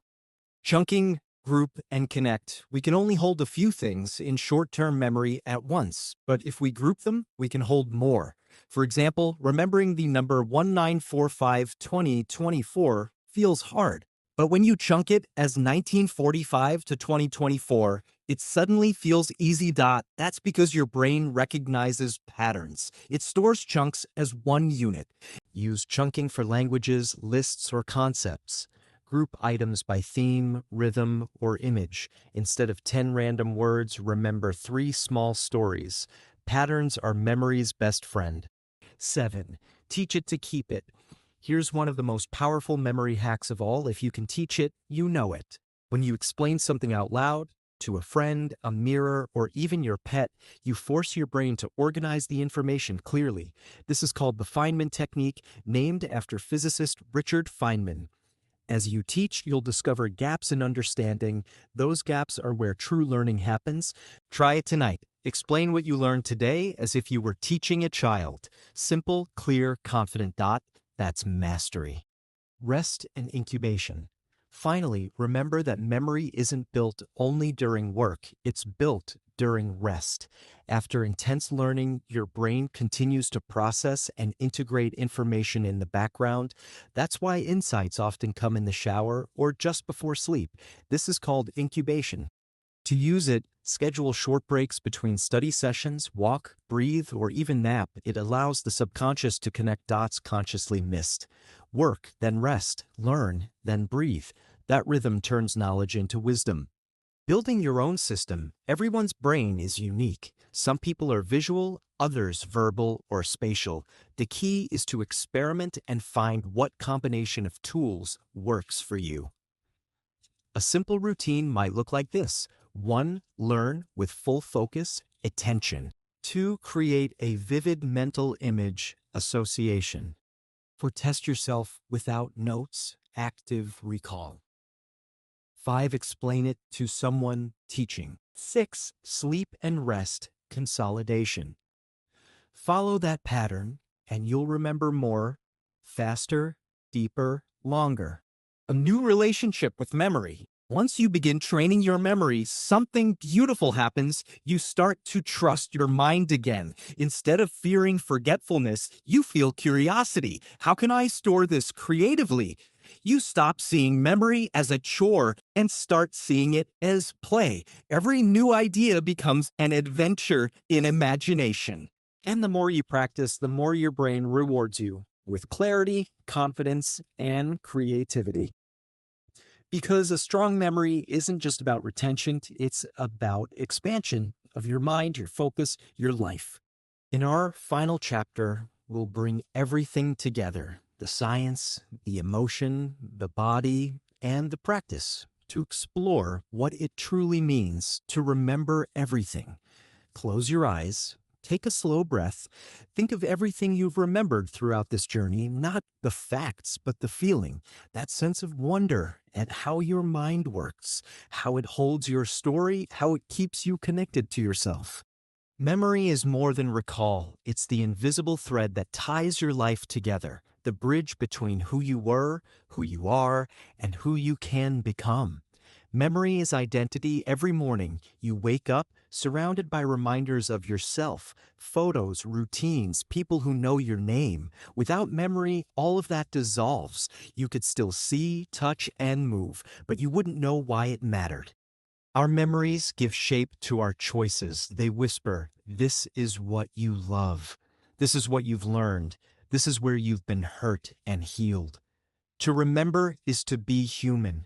Chunking, group, and connect. We can only hold a few things in short-term memory at once, but if we group them, we can hold more. For example, remembering the number 1945-2024 feels hard. But when you chunk it as 1945 to 2024, It suddenly feels easy. That's because your brain recognizes patterns. It stores chunks as one unit. Use chunking for languages, lists, or concepts. Group items by theme, rhythm, or image. Instead of 10 random words, remember 3 small stories. Patterns are memory's best friend. 7. Teach it to keep it. Here's one of the most powerful memory hacks of all. If you can teach it, you know it. When you explain something out loud, to a friend, a mirror, or even your pet, you force your brain to organize the information clearly. This is called the Feynman technique, named after physicist Richard Feynman. As you teach, you'll discover gaps in understanding. Those gaps are where true learning happens. Try it tonight. Explain what you learned today as if you were teaching a child. Simple, clear, confident. That's mastery. Rest and incubation. Finally, remember that memory isn't built only during work, it's built during rest. After intense learning, your brain continues to process and integrate information in the background. That's why insights often come in the shower or just before sleep. This is called incubation. To use it, schedule short breaks between study sessions, walk, breathe, or even nap. It allows the subconscious to connect dots consciously missed. Work, then rest, learn, then breathe. That rhythm turns knowledge into wisdom. Building your own system, everyone's brain is unique. Some people are visual, others verbal or spatial. The key is to experiment and find what combination of tools works for you. A simple routine might look like this. 1. Learn with full focus, attention. 2. Create a vivid mental image, association. 4. Test yourself without notes, active recall. 5. Explain it to someone, teaching. 6. Sleep and rest, consolidation. Follow that pattern, and you'll remember more, faster, deeper, longer. A new relationship with memory. Once you begin training your memory, something beautiful happens. You start to trust your mind again. Instead of fearing forgetfulness, you feel curiosity. How can I store this creatively? You stop seeing memory as a chore and start seeing it as play. Every new idea becomes an adventure in imagination. And the more you practice, the more your brain rewards you with clarity, confidence, and creativity. Because a strong memory isn't just about retention, it's about expansion of your mind, your focus, your life. In our final chapter, we'll bring everything together, the science, the emotion, the body, and the practice to explore what it truly means to remember everything. Close your eyes. Take a slow breath. Think of everything you've remembered throughout this journey, not the facts, but the feeling, that sense of wonder at how your mind works, how it holds your story, how it keeps you connected to yourself. Memory is more than recall. It's the invisible thread that ties your life together, the bridge between who you were, who you are, and who you can become. Memory is identity. Every morning, you wake up surrounded by reminders of yourself, photos, routines, people who know your name. Without memory, all of that dissolves. You could still see, touch, and move, but you wouldn't know why it mattered. Our memories give shape to our choices. They whisper, "This is what you love. This is what you've learned. This is where you've been hurt and healed." To remember is to be human.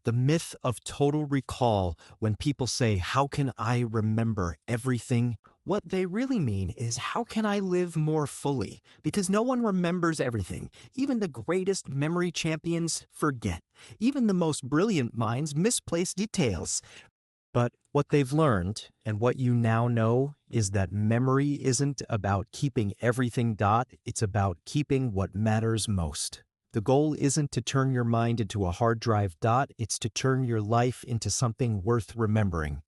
The myth of total recall, when people say, "How can I remember everything?" What they really mean is, "How can I live more fully?" Because no one remembers everything. Even the greatest memory champions forget. Even the most brilliant minds misplace details. But what they've learned, and what you now know, is that memory isn't about keeping everything. It's about keeping what matters most. The goal isn't to turn your mind into a hard drive. It's to turn your life into something worth remembering.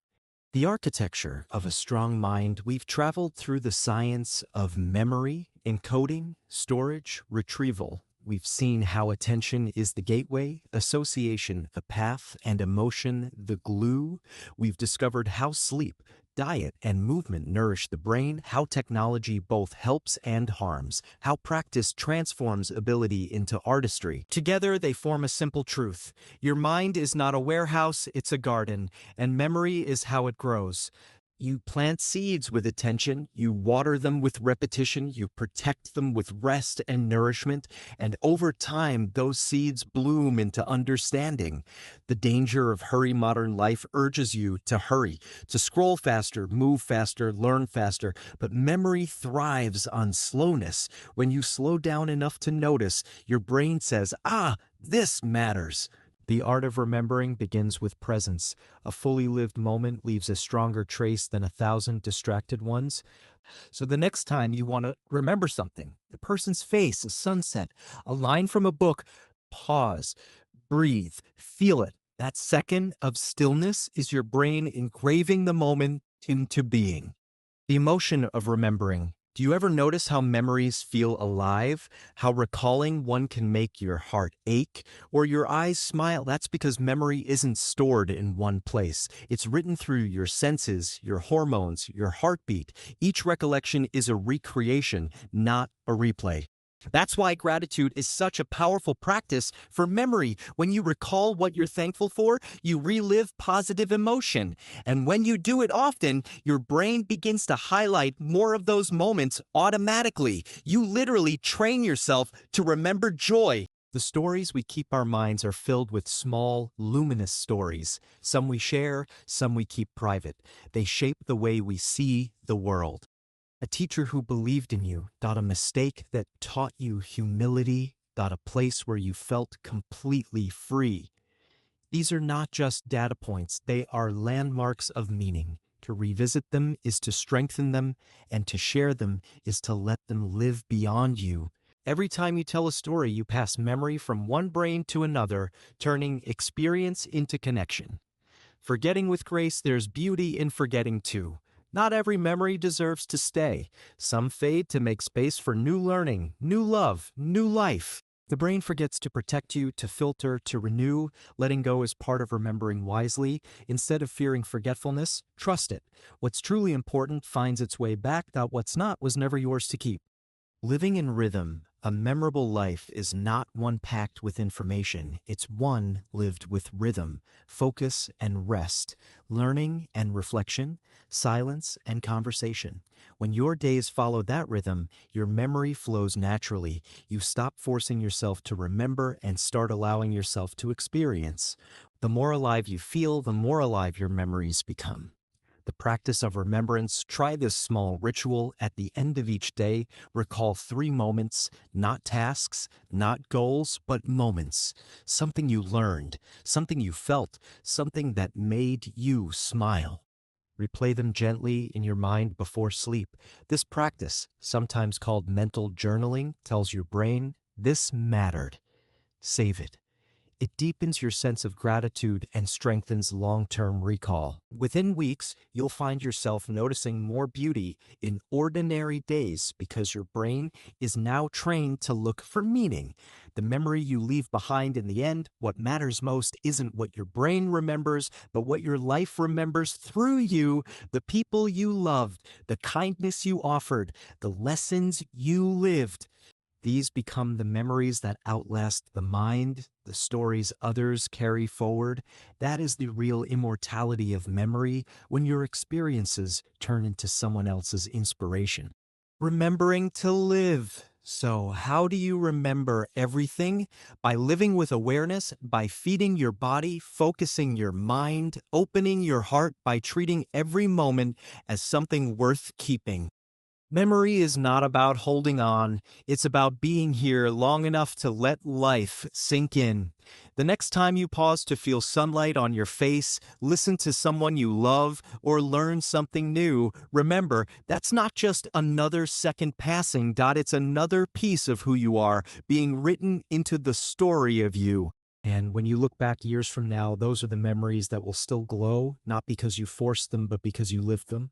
The architecture of a strong mind. We've traveled through the science of memory, encoding, storage, retrieval. We've seen how attention is the gateway, association the path, and emotion the glue. We've discovered how sleep, diet and movement nourish the brain, how technology both helps and harms, how practice transforms ability into artistry. Together, they form a simple truth. Your mind is not a warehouse, it's a garden, and memory is how it grows. You plant seeds with attention, you water them with repetition, you protect them with rest and nourishment, and over time, those seeds bloom into understanding. The danger of hurry modern life urges you to hurry, to scroll faster, move faster, learn faster, but memory thrives on slowness. When you slow down enough to notice, your brain says, this matters. The art of remembering begins with presence. A fully lived moment leaves a stronger trace than 1,000 distracted ones. So the next time you want to remember something, a person's face, a sunset, a line from a book, pause, breathe, feel it. That second of stillness is your brain engraving the moment into being. The emotion of remembering. Do you ever notice how memories feel alive? How recalling one can make your heart ache or your eyes smile? That's because memory isn't stored in one place. It's written through your senses, your hormones, your heartbeat. Each recollection is a recreation, not a replay. That's why gratitude is such a powerful practice for memory. When you recall what you're thankful for, you relive positive emotion. And when you do it often, your brain begins to highlight more of those moments automatically. You literally train yourself to remember joy. The stories we keep our minds are filled with small, luminous stories. Some we share, some we keep private. They shape the way we see the world. A teacher who believed in you, a mistake that taught you humility, a place where you felt completely free. These are not just data points, they are landmarks of meaning. To revisit them is to strengthen them, and to share them is to let them live beyond you. Every time you tell a story, you pass memory from one brain to another, turning experience into connection. Forgetting with grace, there's beauty in forgetting too. Not every memory deserves to stay. Some fade to make space for new learning, new love, new life. The brain forgets to protect you, to filter, to renew. Letting go is part of remembering wisely. Instead of fearing forgetfulness, trust it. What's truly important finds its way back. That what's not was never yours to keep. Living in rhythm, a memorable life is not one packed with information. It's one lived with rhythm, focus and rest, learning and reflection, silence and conversation. When your days follow that rhythm, your memory flows naturally. You stop forcing yourself to remember and start allowing yourself to experience. The more alive you feel, the more alive your memories become. The practice of remembrance, try this small ritual at the end of each day. Recall 3 moments, not tasks, not goals, but moments. Something you learned, something you felt, something that made you smile. Replay them gently in your mind before sleep. This practice, sometimes called mental journaling, tells your brain, this mattered. Save it. It deepens your sense of gratitude and strengthens long-term recall. Within weeks, you'll find yourself noticing more beauty in ordinary days because your brain is now trained to look for meaning. The memory you leave behind in the end, what matters most isn't what your brain remembers, but what your life remembers through you, the people you loved, the kindness you offered, the lessons you lived. These become the memories that outlast the mind, the stories others carry forward. That is the real immortality of memory, when your experiences turn into someone else's inspiration. Remembering to live. So, how do you remember everything? By living with awareness, by feeding your body, focusing your mind, opening your heart, by treating every moment as something worth keeping. Memory is not about holding on, it's about being here long enough to let life sink in. The next time you pause to feel sunlight on your face, listen to someone you love, or learn something new, remember, that's not just another second passing. It's another piece of who you are, being written into the story of you. And when you look back years from now, those are the memories that will still glow, not because you forced them, but because you lived them.